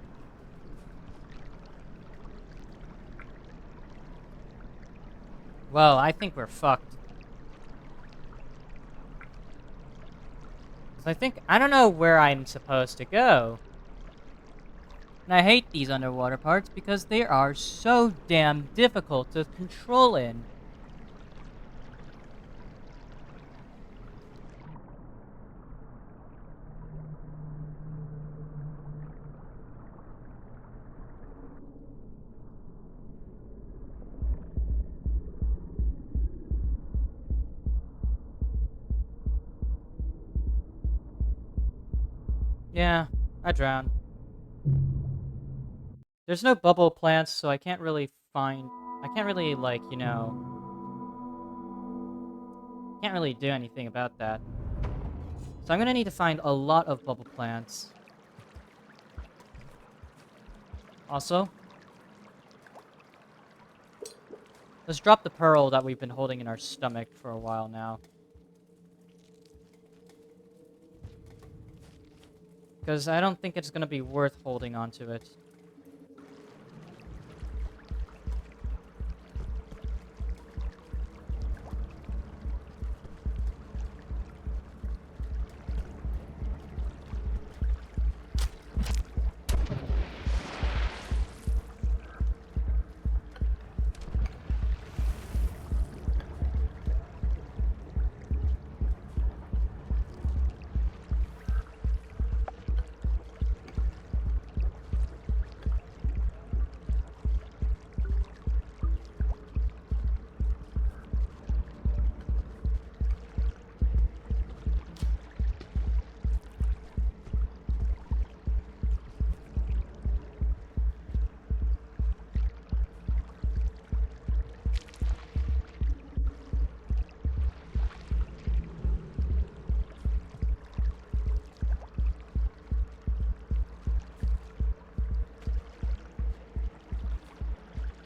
Well, I think we're fucked. 'Cause I don't know where I'm supposed to go. And I hate these underwater parts because they are so damn difficult to control in. Yeah, I drowned. There's no bubble plants, so I can't really find... I can't really, like, you know... Can't really do anything about that. So I'm gonna need to find a lot of bubble plants. Also, let's drop the pearl that we've been holding in our stomach for a while now. Because I don't think it's gonna be worth holding onto it.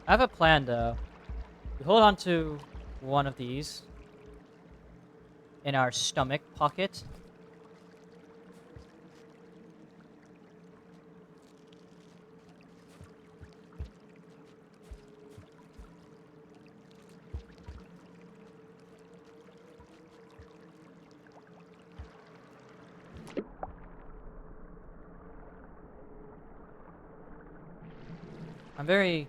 I have a plan, though. We hold on to one of these in our stomach pocket. I'm very...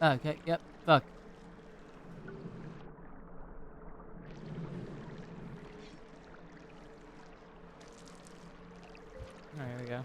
Okay, yep, fuck. Alright, here we go.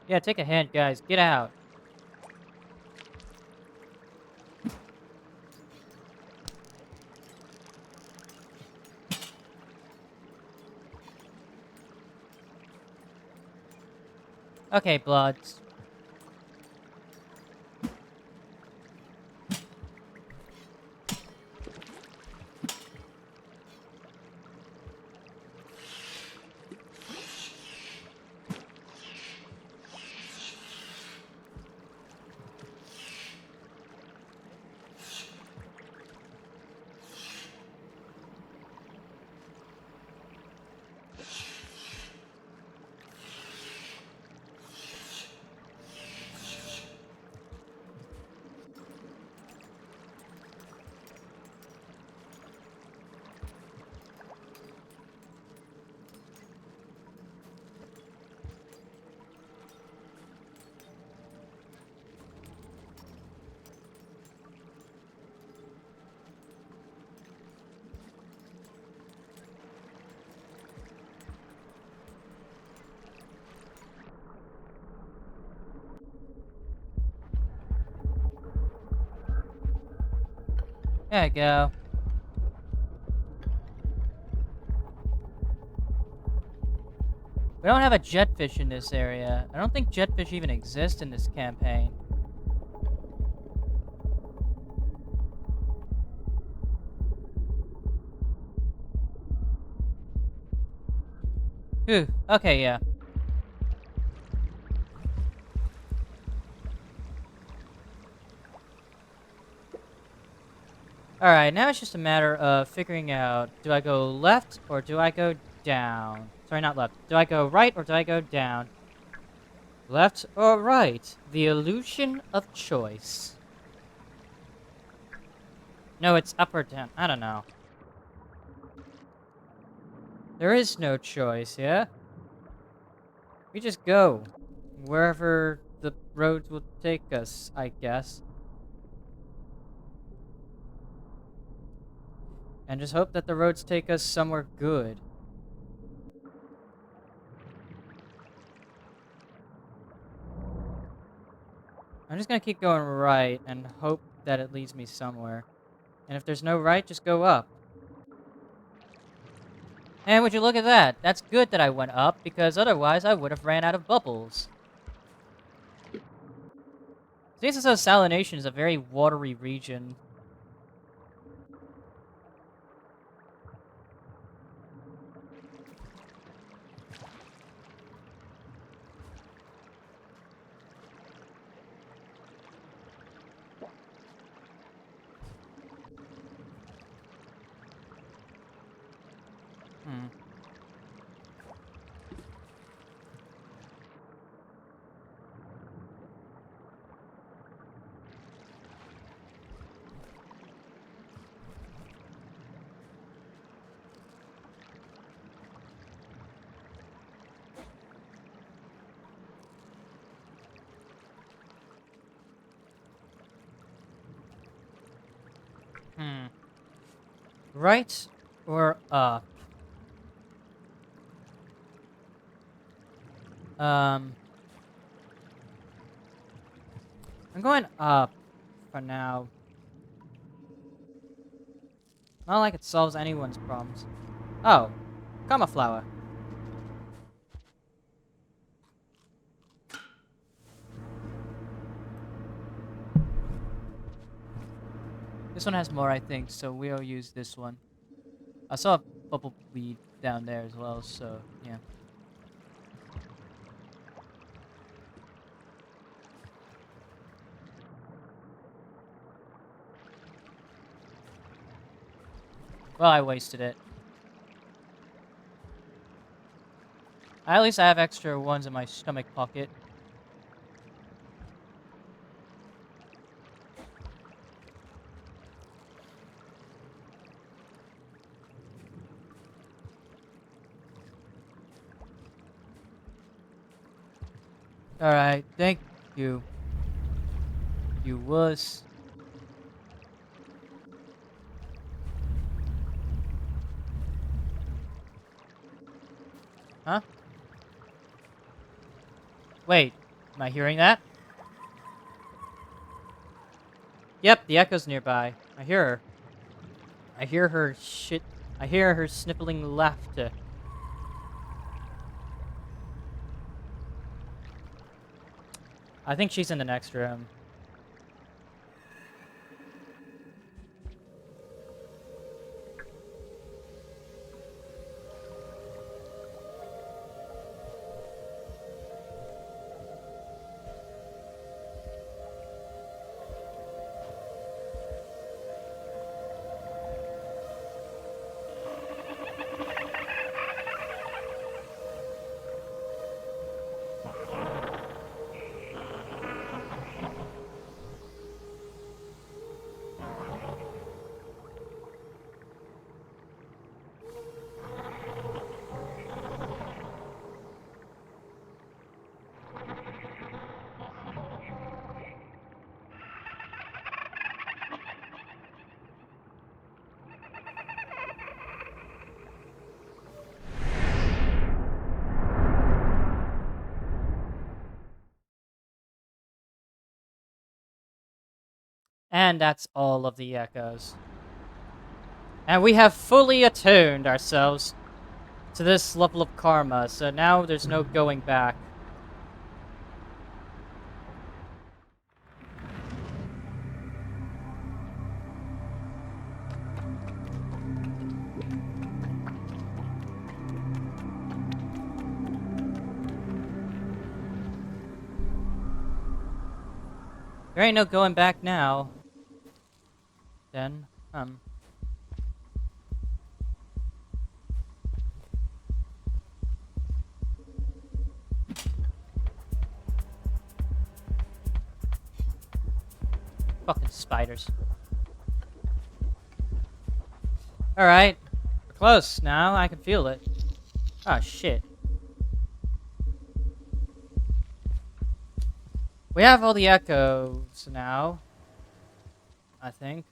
Yeah, take a hint, guys. Get out. Okay, Bloods. There you go. We don't have a jetfish in this area. I don't think jetfish even exist in this campaign. Phew. Okay, yeah. Alright, now it's just a matter of figuring out, do I go left or do I go down? Sorry, not left. Do I go right or do I go down? Left or right? The illusion of choice. No, it's up or down. I don't know. There is no choice, yeah? We just go. Wherever the roads will take us, I guess. And just hope that the roads take us somewhere good. I'm just gonna keep going right and hope that it leads me somewhere. And if there's no right, just go up. And would you look at that? That's good that I went up, because otherwise I would have ran out of bubbles. Seems as though Salination is a very watery region. Hmm. Right or up? Um, I'm going up for now. Not like it solves anyone's problems. Oh, Karma Flower. This one has more, I think, so we'll use this one. I saw a bubble weed down there as well, so yeah. Well, I wasted it. At least I have extra ones in my stomach pocket. Alright, thank you. You wuss. Huh? Wait, am I hearing that? Yep, the echo's nearby. I hear her. I hear her shit. I hear her sniffling laughter. I think she's in the next room. And that's all of the echoes. And we have fully attuned ourselves to this level of karma, so now there's no going back. There ain't no going back now. Then, fucking spiders. Alright. We're close now. I can feel it. Oh, shit. We have all the echoes now. I think.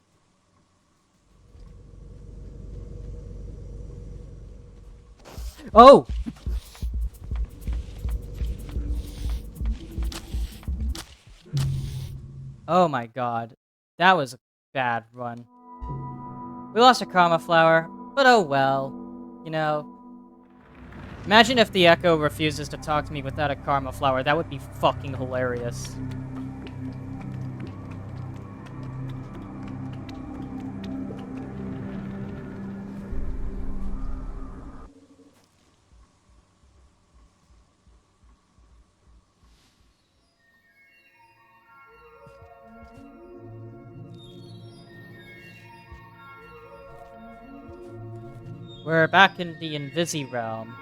Oh! Oh my god. That was a bad run. We lost a karma flower, but oh well. You know, imagine if the echo refuses to talk to me without a karma flower. That would be fucking hilarious. We're back in the Invisi realm.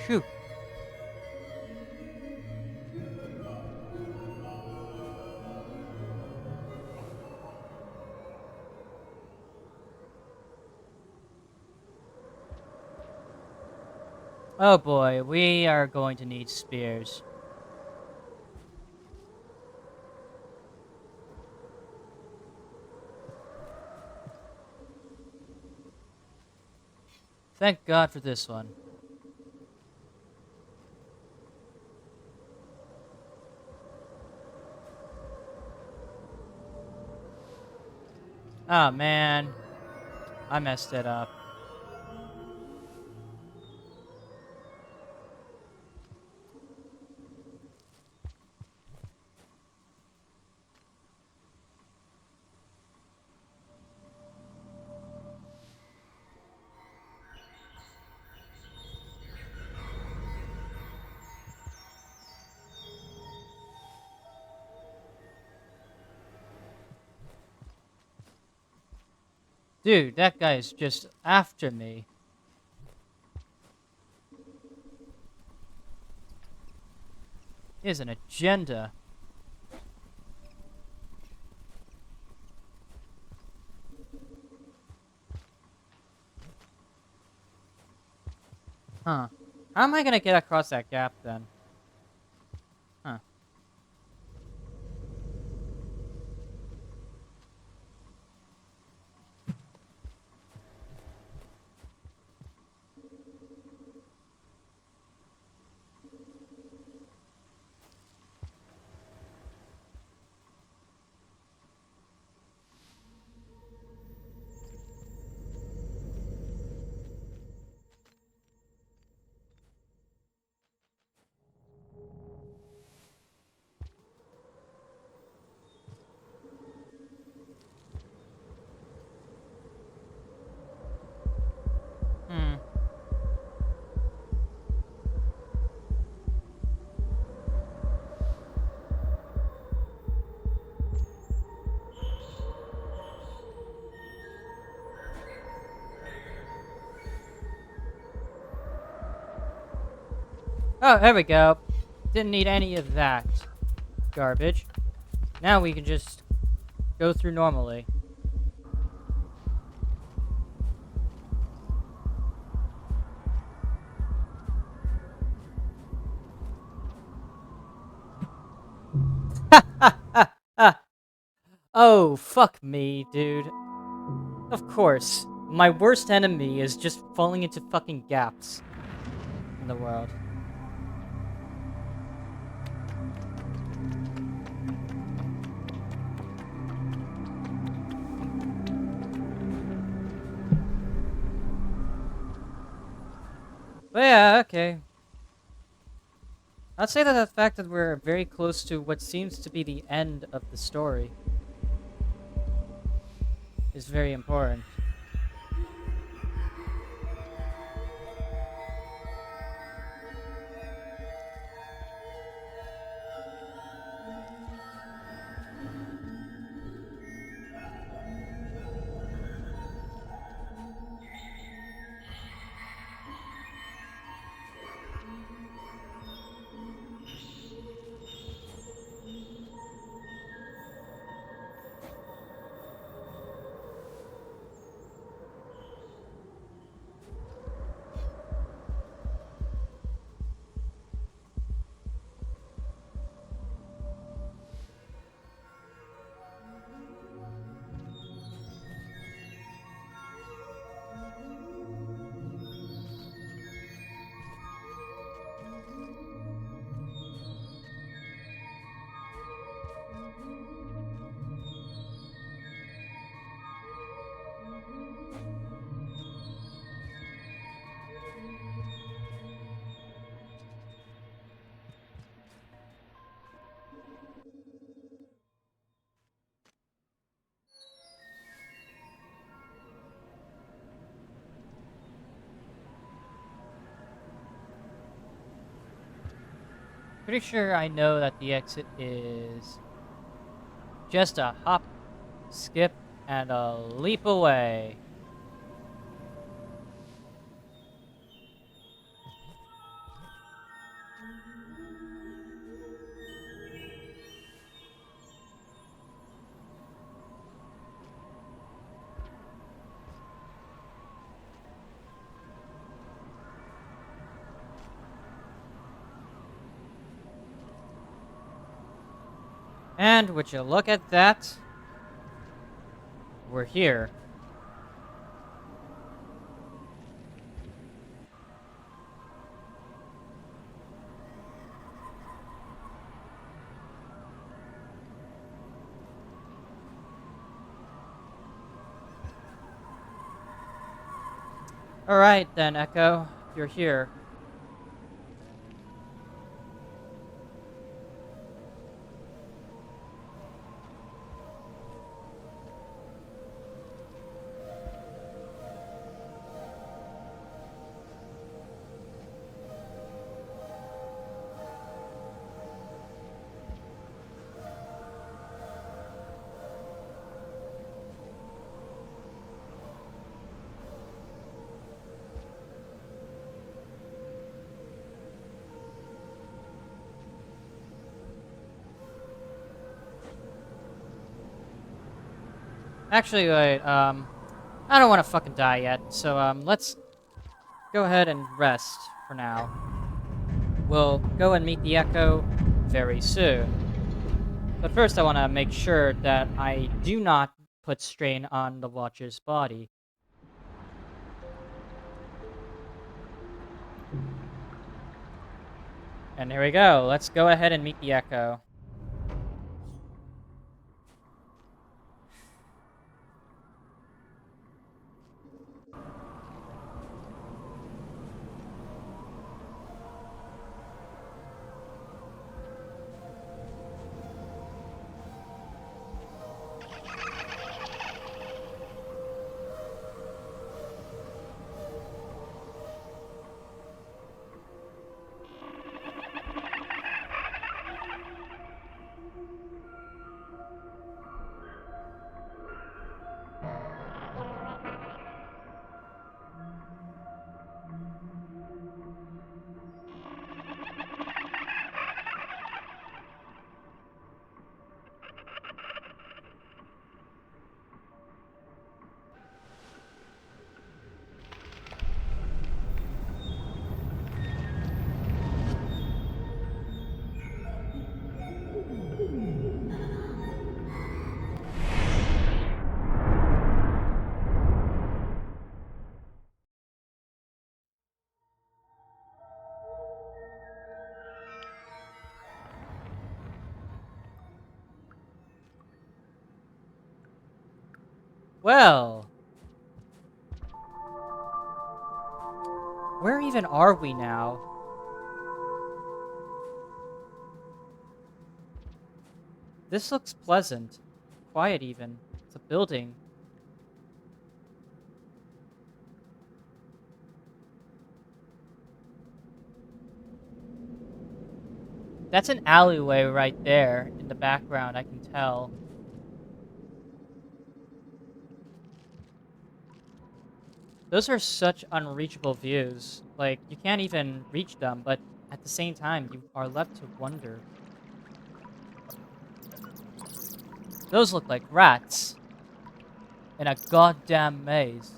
Phew. Oh boy, we are going to need spears. Thank God for this one. Oh man, I messed it up. Dude, that guy is just after me. He has an agenda. Huh. How am I gonna get across that gap then? Huh. Hmm. Oh, there we go. Didn't need any of that garbage. Now we can just go through normally. Oh, fuck me, dude. Of course. My worst enemy is just falling into fucking gaps in the world. But yeah, okay. I'd say that the fact that we're very close to what seems to be the end of the story is very important. Pretty sure I know that the exit is just a hop, skip, and a leap away. And would you look at that? We're here. Alright then, Echo. You're here. Actually, wait, I don't want to fucking die yet, so, let's go ahead and rest for now. We'll go and meet the Echo very soon. But first, I want to make sure that I do not put strain on the Watcher's body. And here we go. Let's go ahead and meet the Echo. Well, where even are we now? This looks pleasant. Quiet even. It's a building. That's an alleyway right there in the background, I can tell. Those are such unreachable views. Like, you can't even reach them, but at the same time, you are left to wonder. Those look like rats in a goddamn maze.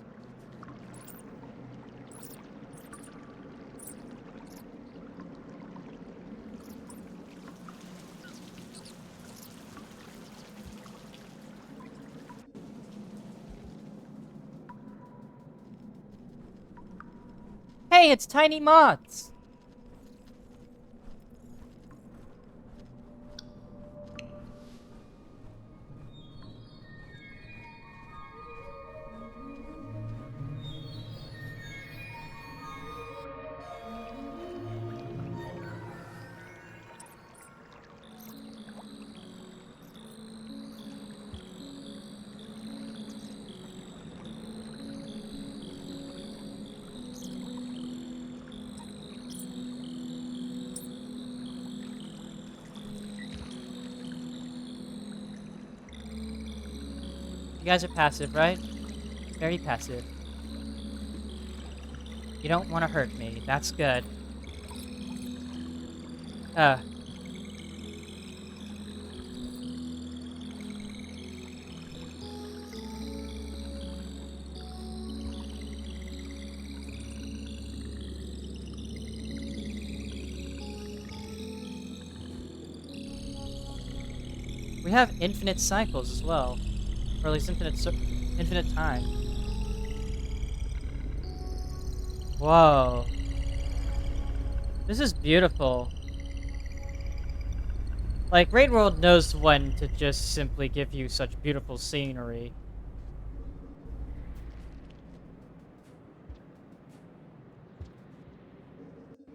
Hey, it's tiny moths! You guys are passive, right? Very passive. You don't want to hurt me. That's good. Uh, we have infinite cycles as well, or at least infinite time. Whoa, this is beautiful. Like, Raid World knows when to just simply give you such beautiful scenery.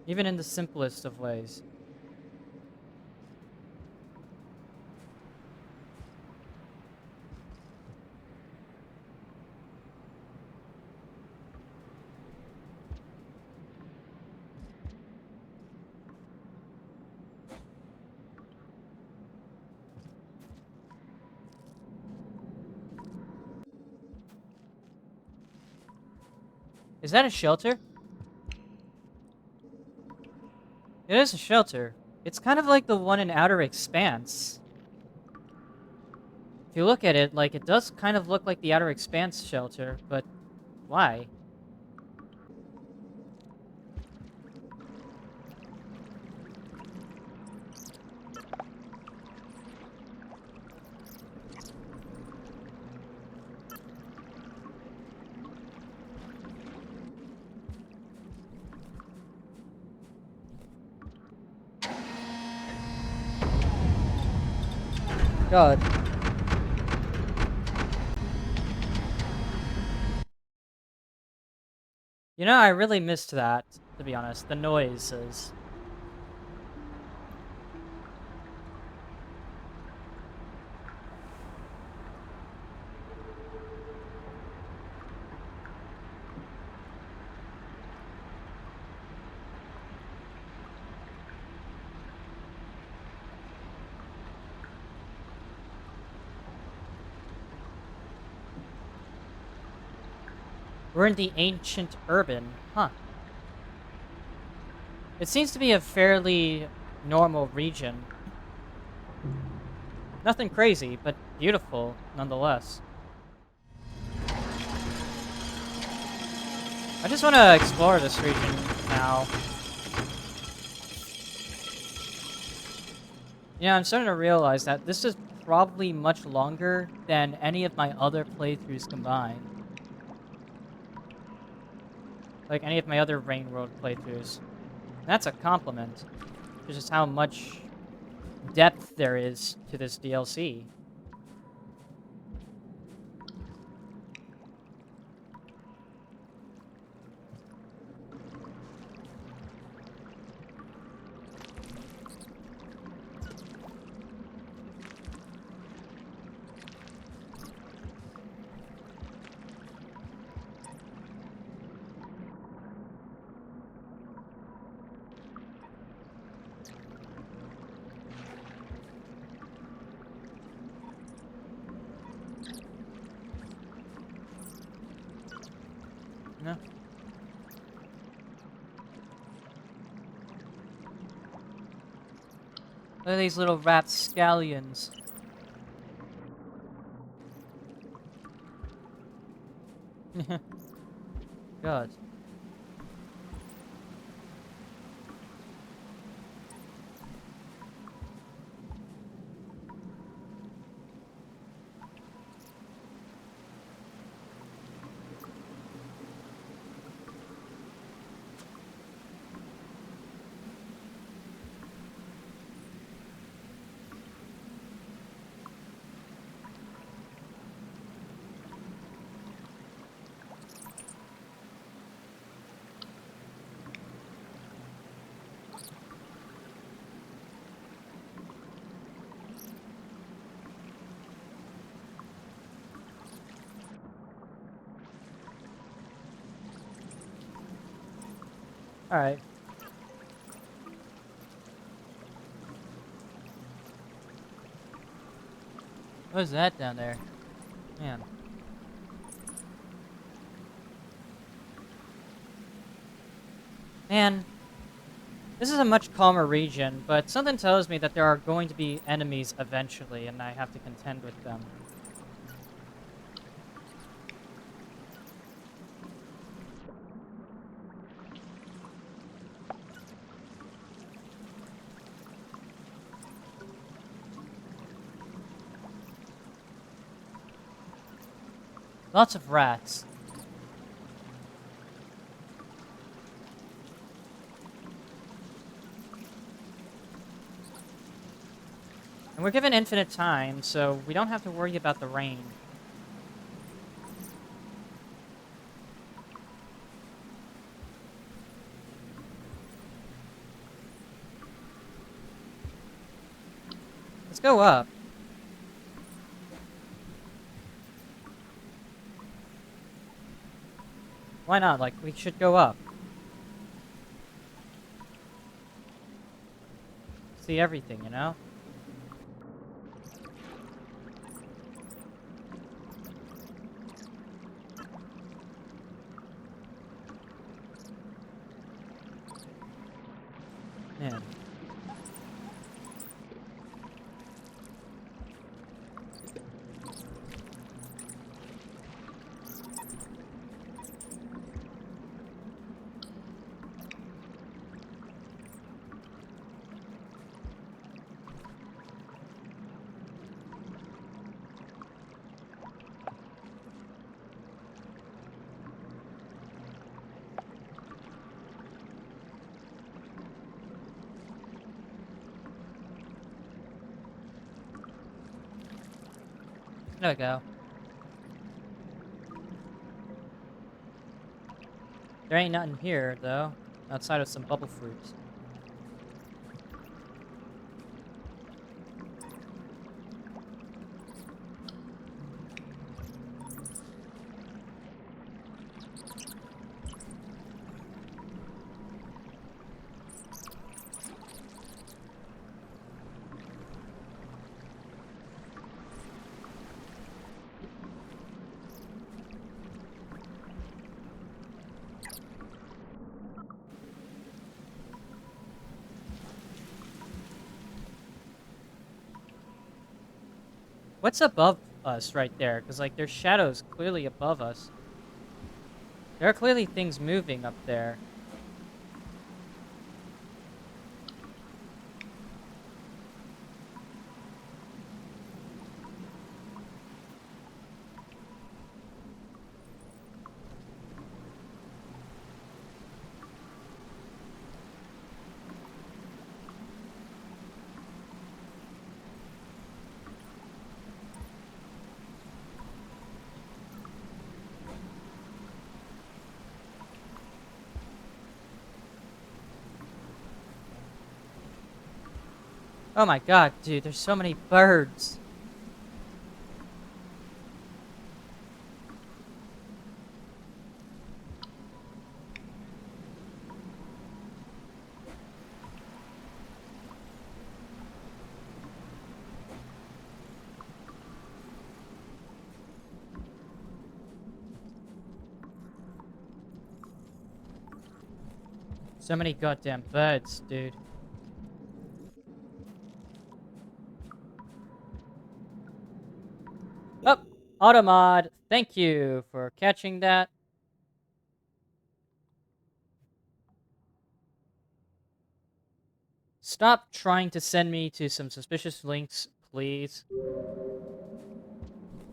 Even in the simplest of ways. Is that a shelter? It is a shelter. It's kind of like the one in Outer Expanse. If you look at it, like, it does kind of look like the Outer Expanse shelter, but why? God. You know, I really missed that, to be honest. The noises. We're in the ancient urban. Huh. It seems to be a fairly normal region. Nothing crazy, but beautiful nonetheless. I just want to explore this region now. Yeah, I'm starting to realize that this is probably much longer than any of my other playthroughs combined. Like any of my other Rain World playthroughs. And that's a compliment. To just how much depth there is to this DLC. No. Look at these little rapscallions. God. Alright. What is that down there? Man. Man. This is a much calmer region, but something tells me that there are going to be enemies eventually, and I have to contend with them. Lots of rats. And we're given infinite time, so we don't have to worry about the rain. Let's go up. Why not? Like, we should go up. See everything, you know? Man. There we go. There ain't nothing here, though, outside of some bubble fruits. What's above us right there? Because, like, there's shadows clearly above us. There are clearly things moving up there. Oh my god, dude, there's so many birds. So many goddamn birds, dude. Oh, Automod, thank you for catching that. Stop trying to send me to some suspicious links, please.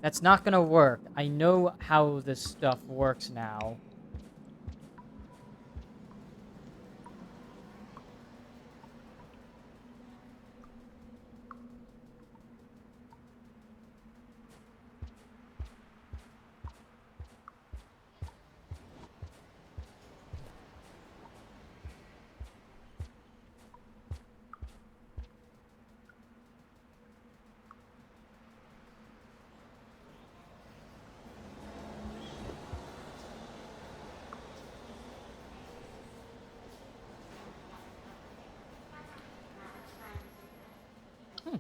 That's not gonna work. I know how this stuff works now. Hmm.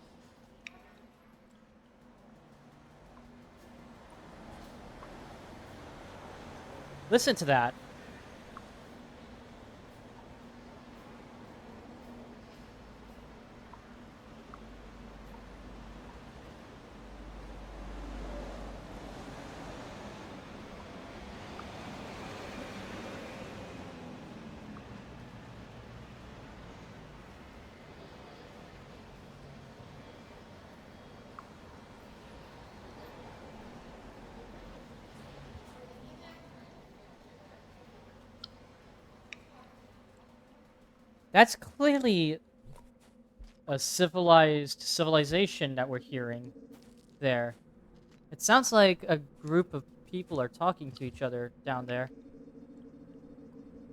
Listen to that. That's clearly a civilized civilization that we're hearing there. It sounds like a group of people are talking to each other down there.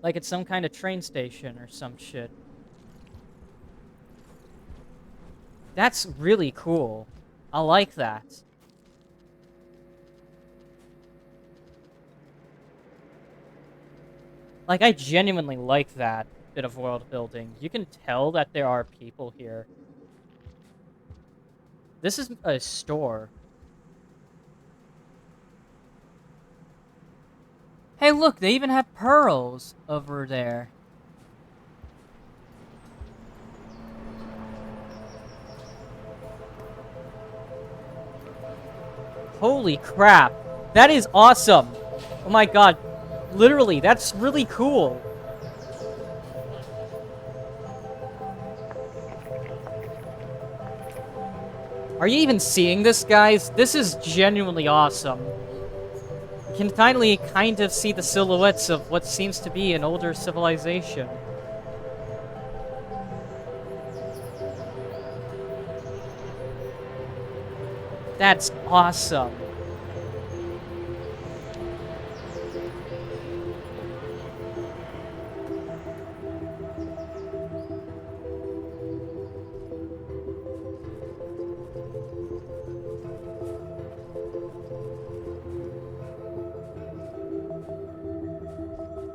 Like it's some kind of train station or some shit. That's really cool. I like that. Like, I genuinely like that bit of world building. You can tell that there are people here. This is a store. Hey, look, they even have pearls over there. Holy crap. That is awesome. Oh my god. Literally, that's really cool. Are you even seeing this, guys? This is genuinely awesome. You can finally kind of see the silhouettes of what seems to be an older civilization. That's awesome.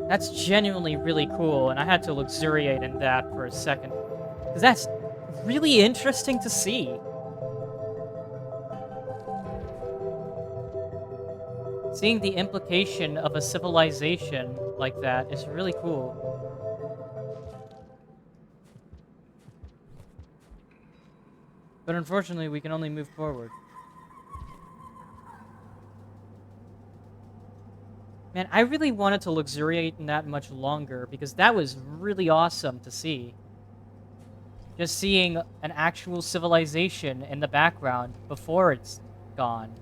That's genuinely really cool, and I had to luxuriate in that for a second. Because that's really interesting to see. Seeing the implication of a civilization like that is really cool. But unfortunately, we can only move forward. Man, I really wanted to luxuriate in that much longer because that was really awesome to see. Just seeing an actual civilization in the background before it's gone.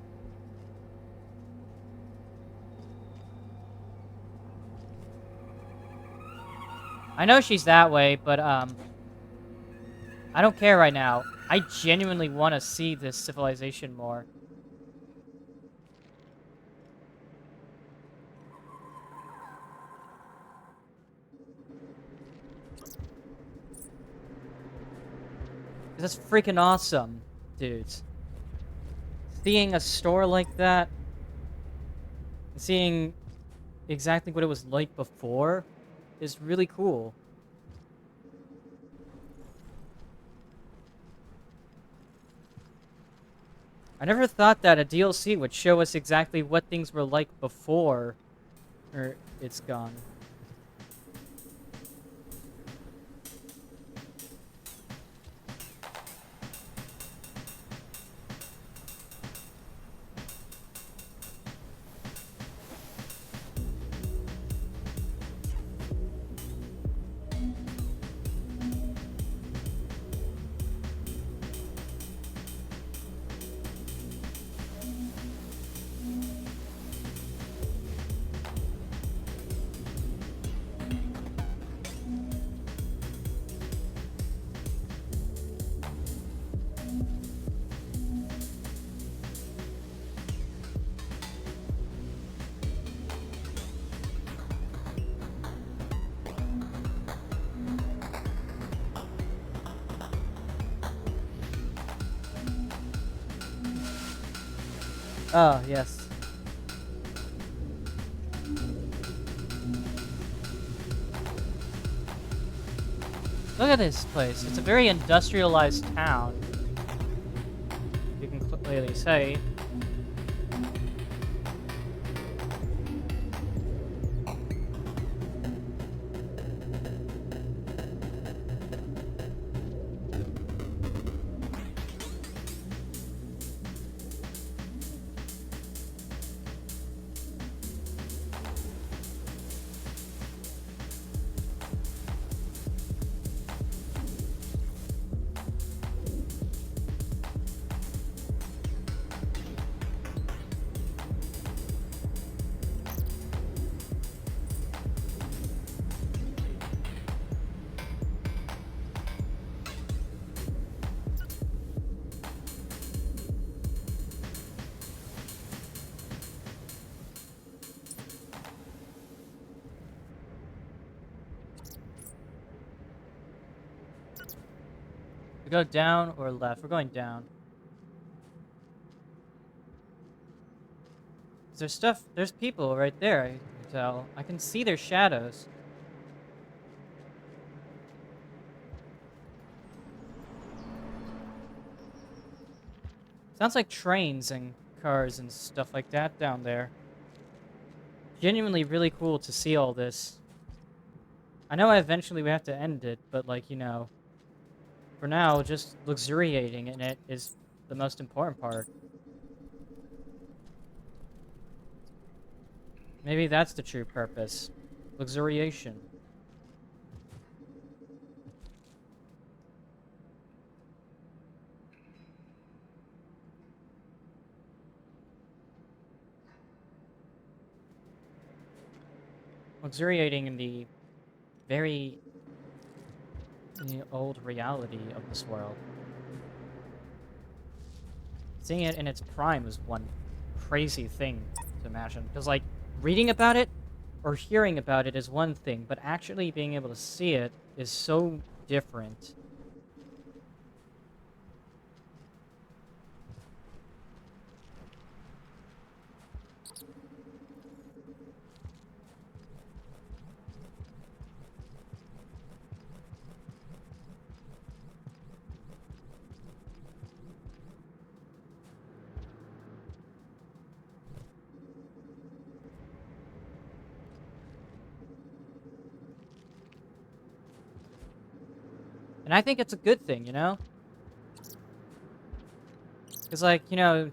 I know she's that way, but I don't care right now. I genuinely want to see this civilization more. That's freaking awesome, dudes. Seeing a store like that, seeing exactly what it was like before, is really cool. I never thought that a DLC would show us exactly what things were like before, or it's gone. Oh, yes. Look at this place. It's a very industrialized town. You can clearly say. We go down or left? We're going down. There's stuff, there's people right there, I can tell. I can see their shadows. Sounds like trains and cars and stuff like that down there. Genuinely really cool to see all this. I know eventually we have to end it, but like, for now, just luxuriating in it is the most important part. Maybe that's the true purpose. Luxuriation. Luxuriating in the very old reality of this world. Seeing it in its prime is one crazy thing to imagine. Because, like, reading about it or hearing about it is one thing, but actually being able to see it is so different. And I think it's a good thing, Because, like,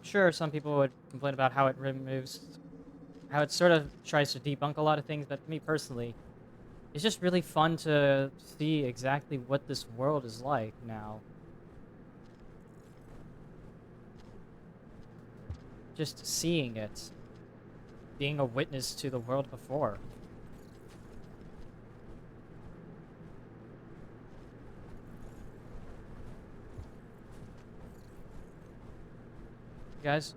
sure, some people would complain about how it removes, how it sort of tries to debunk a lot of things, but to me personally, it's just really fun to see exactly what this world is like now. Just seeing it, being a witness to the world before. You guys,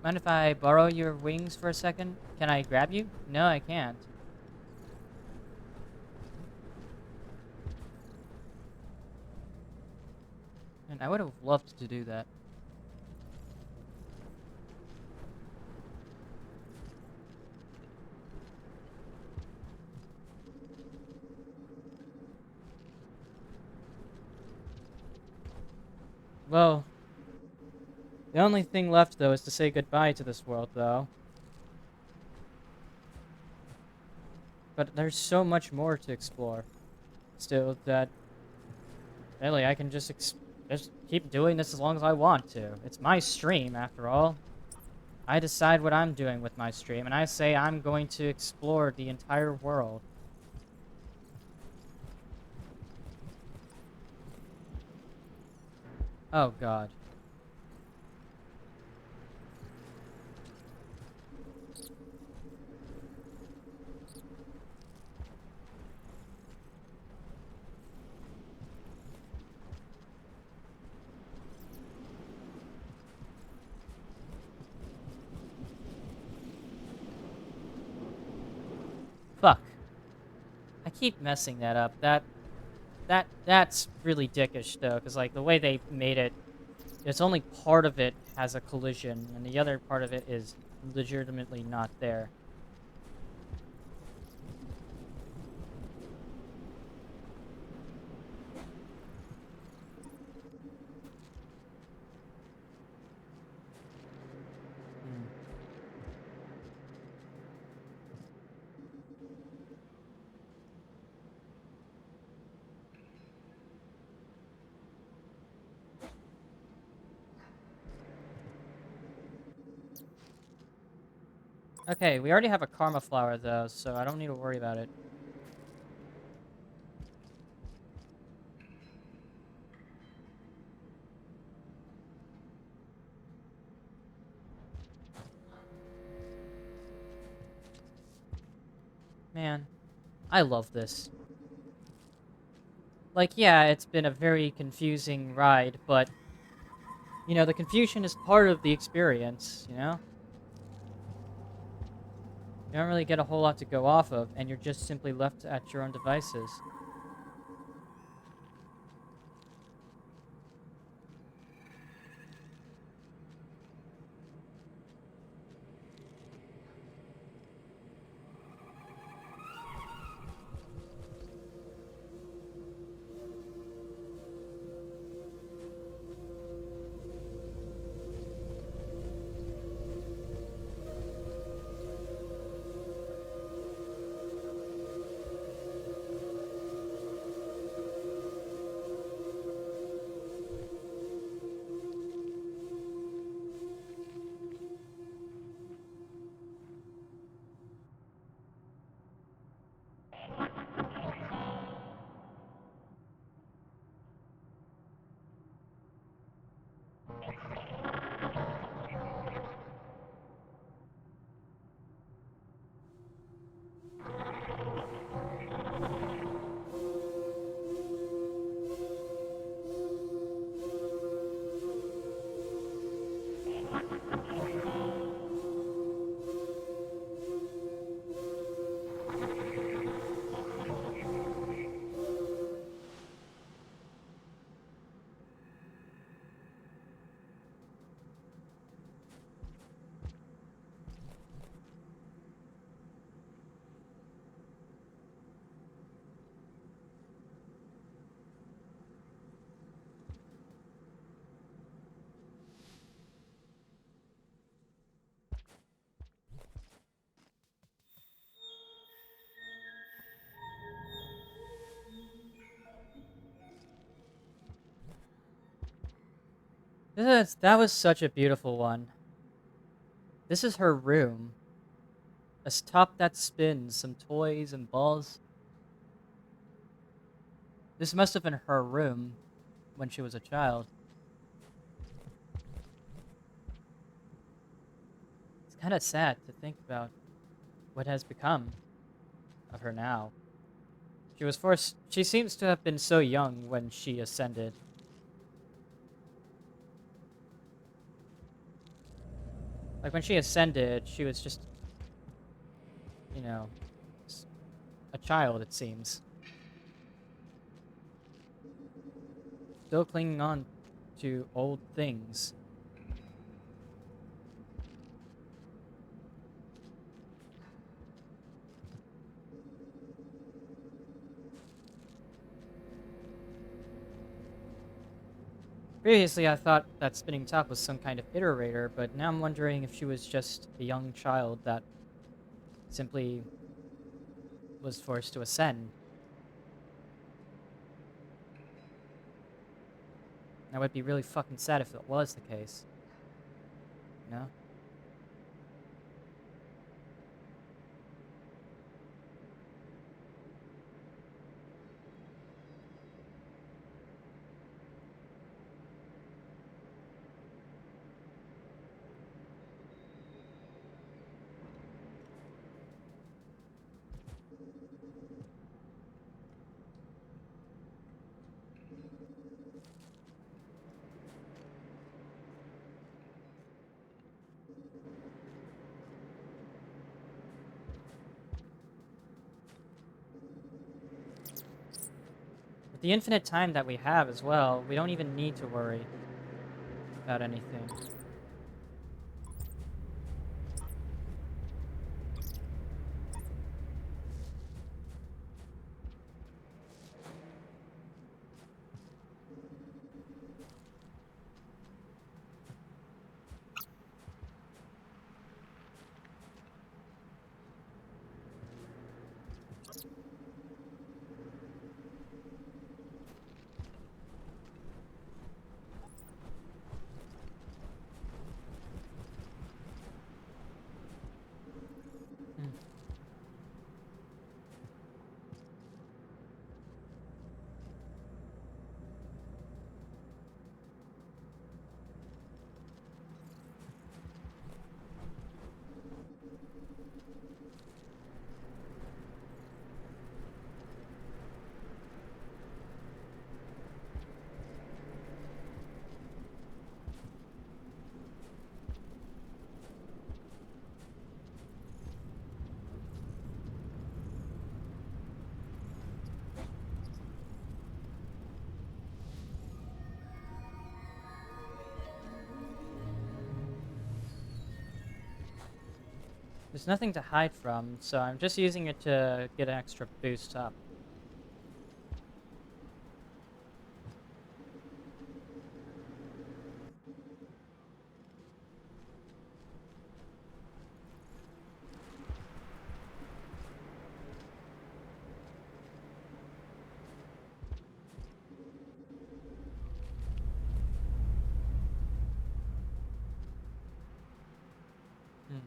mind if I borrow your wings for a second? Can I grab you? No, I can't. And I would have loved to do that. Well, the only thing left, though, is to say goodbye to this world, though. But there's so much more to explore. Still, that really I can just keep doing this as long as I want to. It's my stream, after all. I decide what I'm doing with my stream, and I say I'm going to explore the entire world. Oh, God. Fuck. I keep messing that up. That's really dickish, though, because, like, the way they made it, it's only part of it has a collision, and the other part of it is legitimately not there. Hmm. Okay, we already have a karma flower, though, so I don't need to worry about it. Man, I love this. Like, yeah, it's been a very confusing ride, but, the confusion is part of the experience? You don't really get a whole lot to go off of, and you're just simply left at your own devices. That was such a beautiful one. This is her room. A top that spins, some toys and balls. This must have been her room when she was a child. It's kind of sad to think about what has become of her now. She seems to have been so young when she ascended. Like when she ascended, she was just, you know, s- a child, it seems. Still clinging on to old things. Previously, I thought that spinning top was some kind of iterator, but now I'm wondering if she was just a young child that simply was forced to ascend. That would be really fucking sad if it was the case, you know? With the infinite time that we have as well, we don't even need to worry about anything. Hmm. There's nothing to hide from, so I'm just using it to get an extra boost up. Hmm.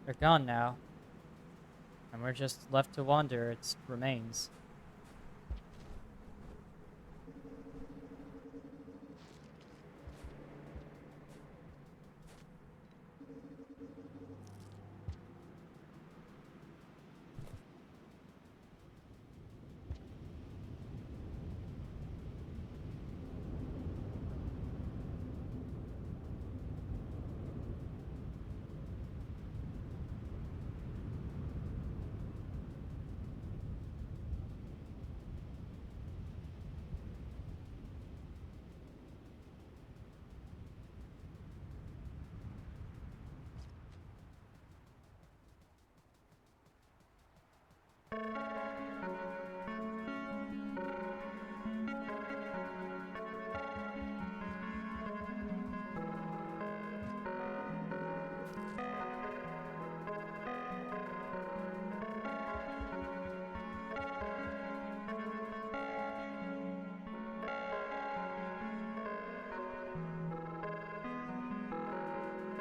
They're gone now, and we're just left to wander its remains.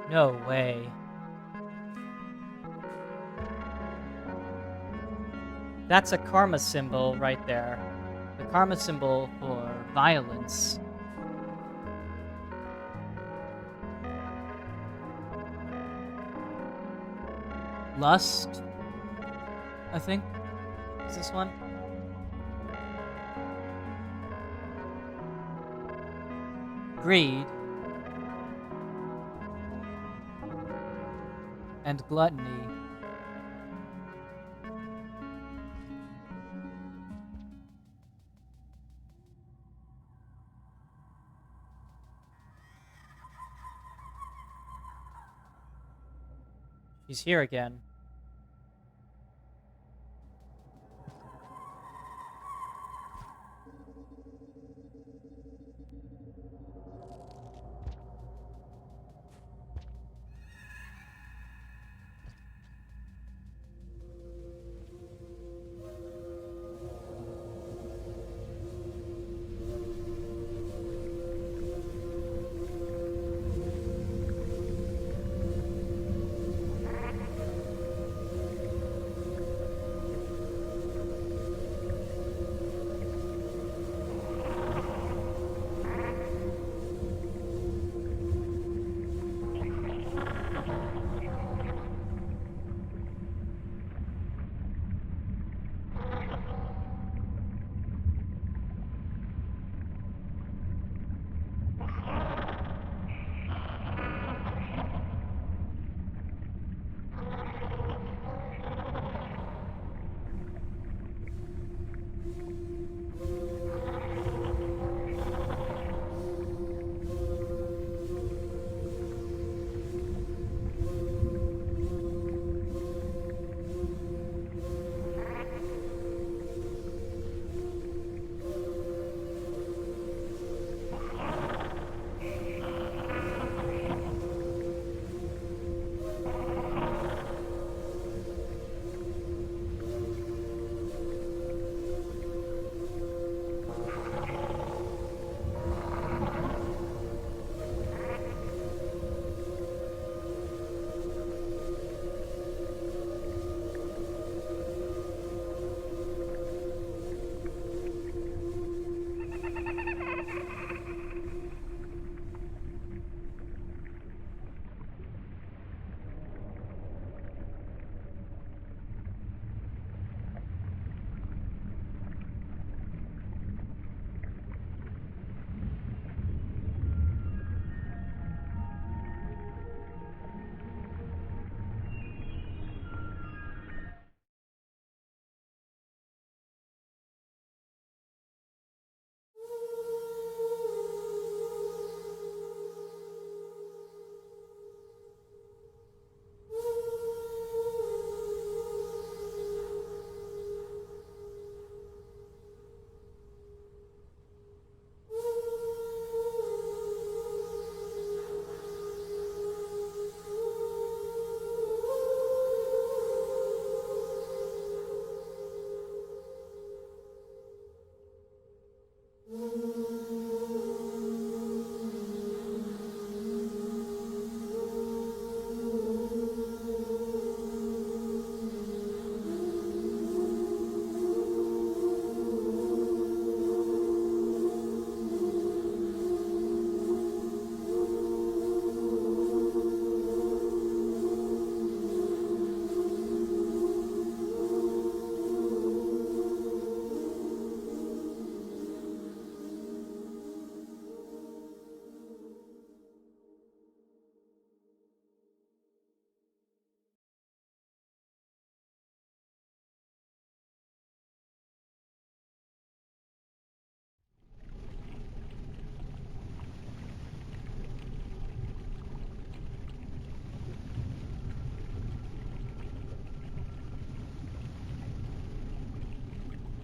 No way. That's a karma symbol right there. The karma symbol for violence. Lust, I think, is this one? Greed. And gluttony. He's here again.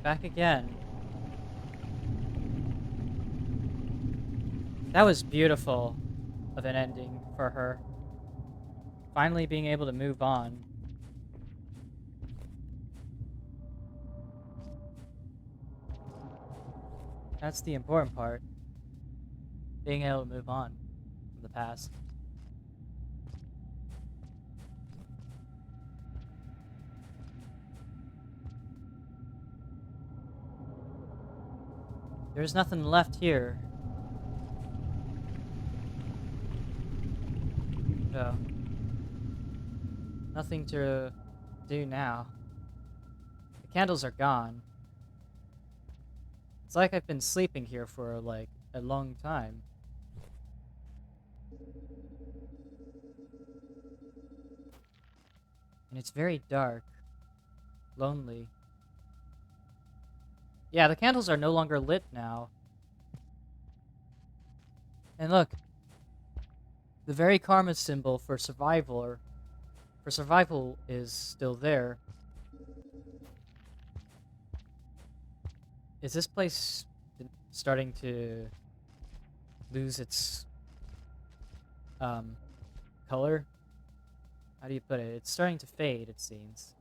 Back again. That was beautiful of an ending for her. Finally being able to move on. That's the important part. Being able to move on from the past. There's nothing left here. So, nothing to do now. The candles are gone. It's like I've been sleeping here for, like, a long time. And it's very dark. Lonely. Yeah, the candles are no longer lit now. And look, the very karma symbol for survival is still there. Is this place starting to lose its color? How do you put it? It's starting to fade, it seems.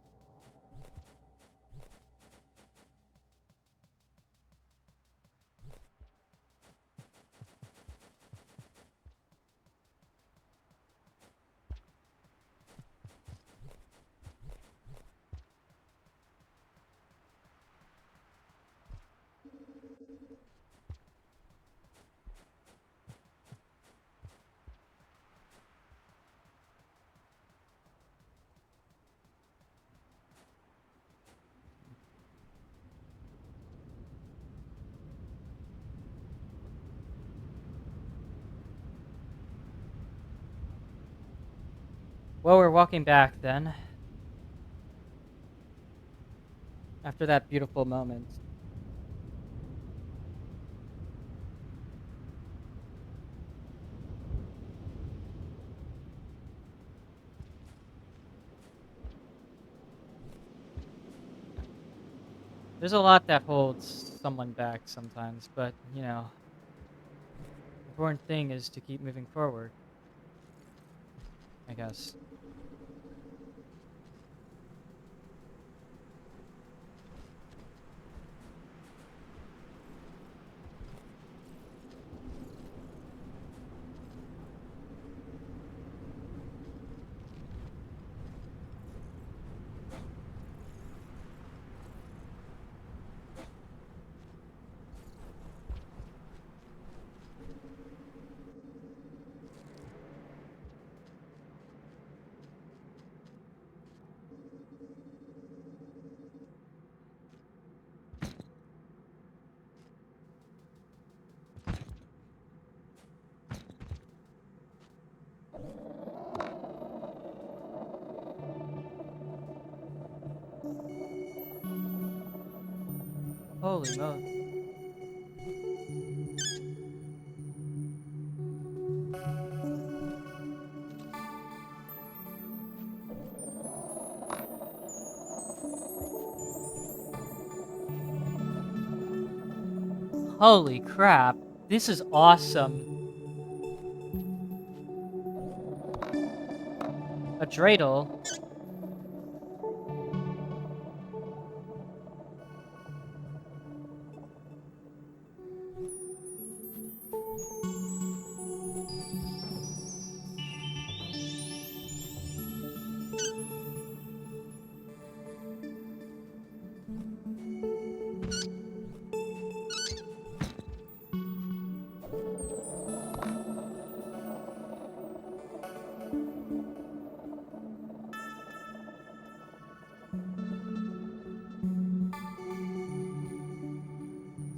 Well, we're walking back then. After that beautiful moment. There's a lot that holds someone back sometimes, but, you know, the important thing is to keep moving forward, I guess. Holy moly. Holy crap. This is awesome. A dreidel.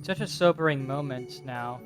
Such a sobering moment now.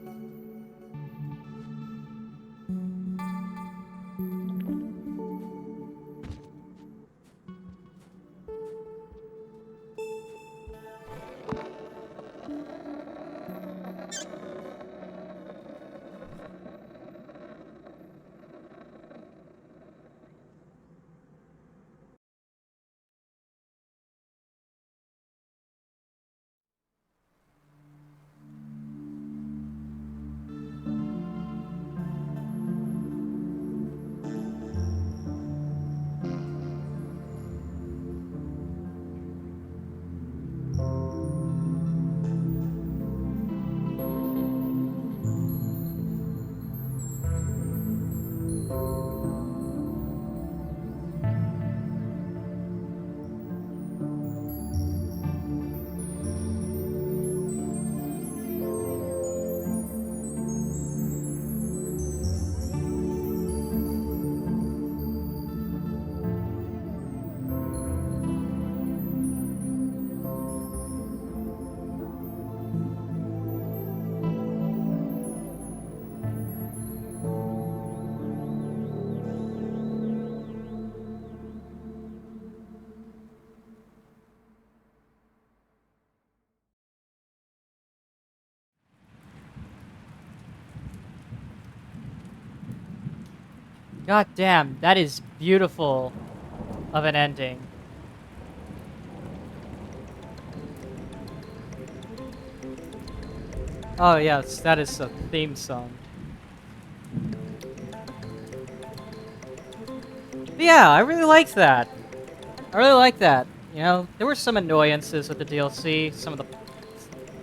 God damn, that is beautiful of an ending. Oh yes, that is a theme song. But yeah, I really liked that. I really like that. You know, there were some annoyances with the DLC. Some of the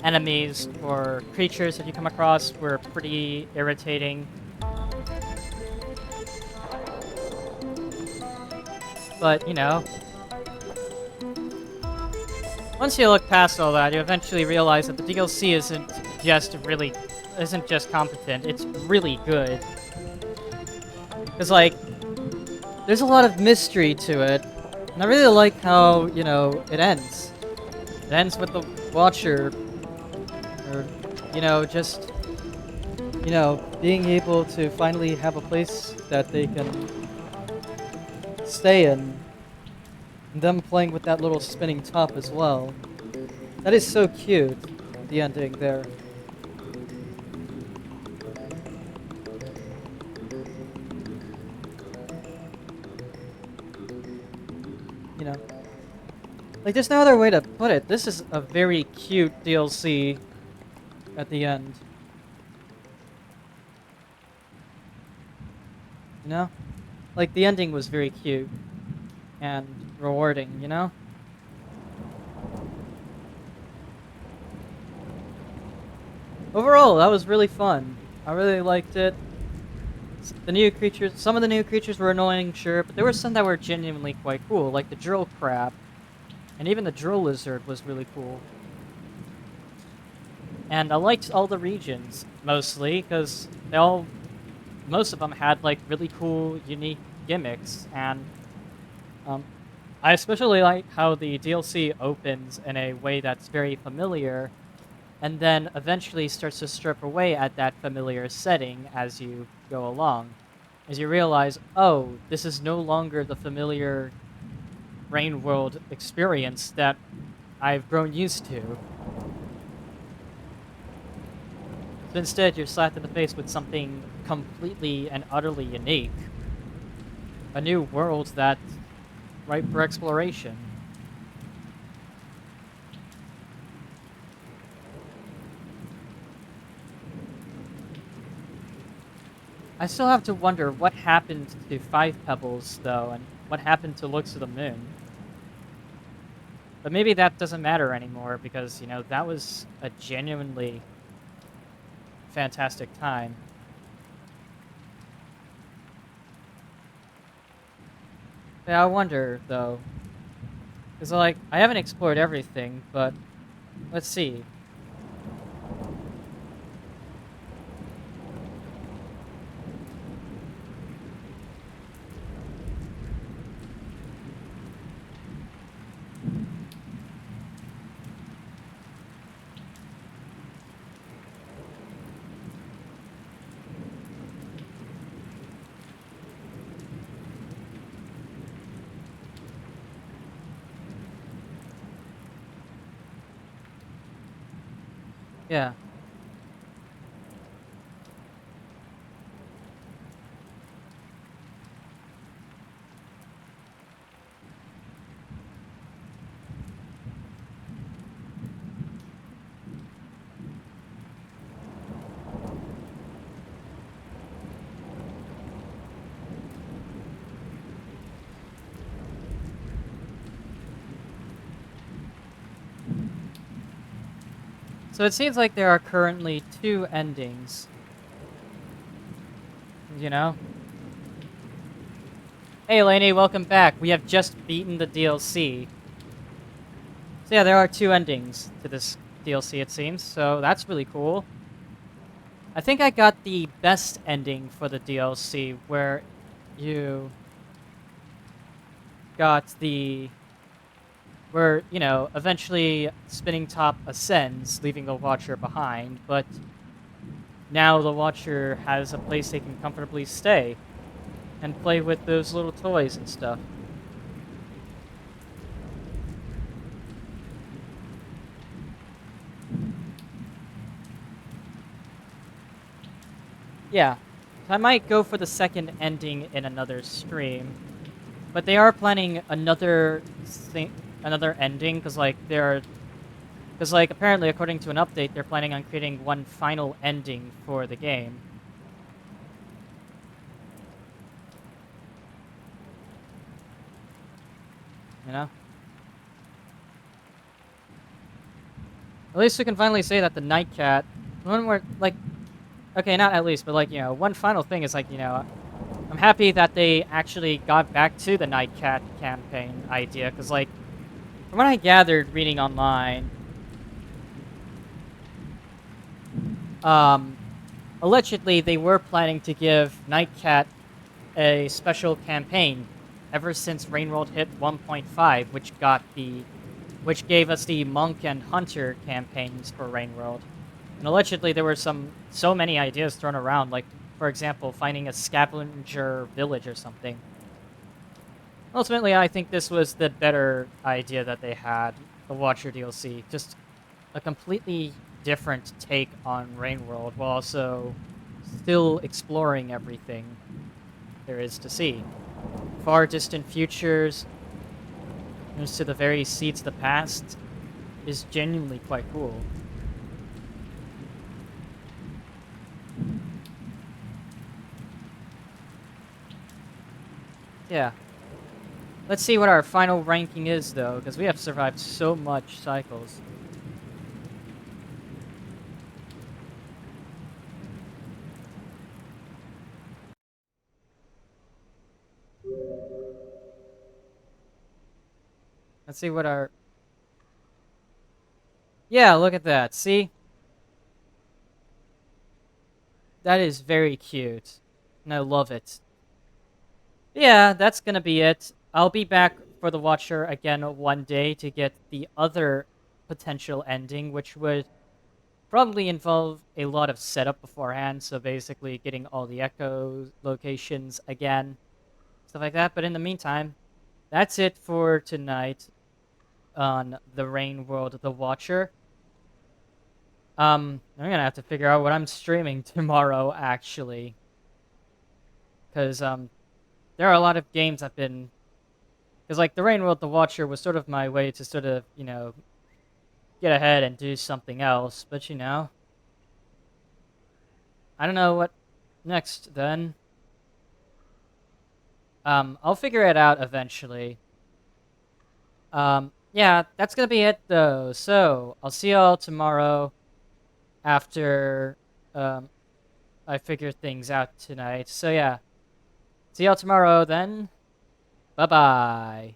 enemies or creatures that you come across were pretty irritating. But, you know, once you look past all that, you eventually realize that the DLC isn't just competent, it's really good. Because, like, there's a lot of mystery to it. And I really like how, you know, it ends. It ends with the Watcher, or, you know, just, you know, being able to finally have a place that they can stay in. And them playing with that little spinning top as well. That is so cute, the ending there. You know, like there's no other way to put it. This is a very cute DLC at the end. You know, like the ending was very cute and rewarding. You know, overall that was really fun. I really liked it. The new creatures, some of the new creatures were annoying, sure, but there were some that were genuinely quite cool, like the drill crab, and even the drill lizard was really cool. And I liked all the regions mostly because most of them had like really cool, unique gimmicks, and um, I especially like how the DLC opens in a way that's very familiar, and then eventually starts to strip away at that familiar setting as you go along, as you realize, oh, this is no longer the familiar Rain World experience that I've grown used to. So instead, you're slapped in the face with something completely and utterly unique. A new world that's ripe for exploration. I still have to wonder what happened to Five Pebbles, though, and what happened to Looks of the Moon. But maybe that doesn't matter anymore because, you know, that was a genuinely fantastic time. Yeah, I wonder, though, because, like, I haven't explored everything, but let's see. Yeah. So it seems like there are currently two endings, you know? Hey, Lainey, welcome back. We have just beaten the DLC. So yeah, there are two endings to this DLC, it seems, so that's really cool. I think I got the best ending for the DLC, where you got where, you know, eventually Spinning Top ascends, leaving the Watcher behind, but now the Watcher has a place they can comfortably stay and play with those little toys and stuff. Yeah. I might go for the second ending in another stream, but they are planning another ending because like apparently according to an update they're planning on creating one final ending for the game. You know, at least we can finally say that the Night Cat, one where like okay, not at least, but like one final thing is like I'm happy that they actually got back to the Night Cat campaign idea because like from what I gathered reading online, um, allegedly they were planning to give Nightcat a special campaign ever since Rainworld hit 1.5, which gave us the Monk and Hunter campaigns for Rainworld. And allegedly there were so many ideas thrown around, like for example, finding a scavenger village or something. Ultimately, I think this was the better idea that they had, the Watcher DLC. Just a completely different take on Rainworld while also still exploring everything there is to see. Far distant futures, news to the very seeds of the past, is genuinely quite cool. Yeah. Let's see what our final ranking is, though, because we have survived so much cycles. Let's see what our... Yeah, look at that. See? That is very cute. And I love it. Yeah, that's gonna be it. I'll be back for the Watcher again one day to get the other potential ending, which would probably involve a lot of setup beforehand. So basically getting all the echo locations again, stuff like that. But in the meantime, that's it for tonight on the Rain World, the Watcher. I'm gonna have to figure out what I'm streaming tomorrow, actually, because there are a lot of games I've been because like the Rain World, the Watcher was sort of my way to sort of get ahead and do something else. But I don't know what next then. I'll figure it out eventually. Yeah, that's gonna be it though. So I'll see y'all tomorrow after I figure things out tonight. So yeah, see y'all tomorrow then. Bye bye.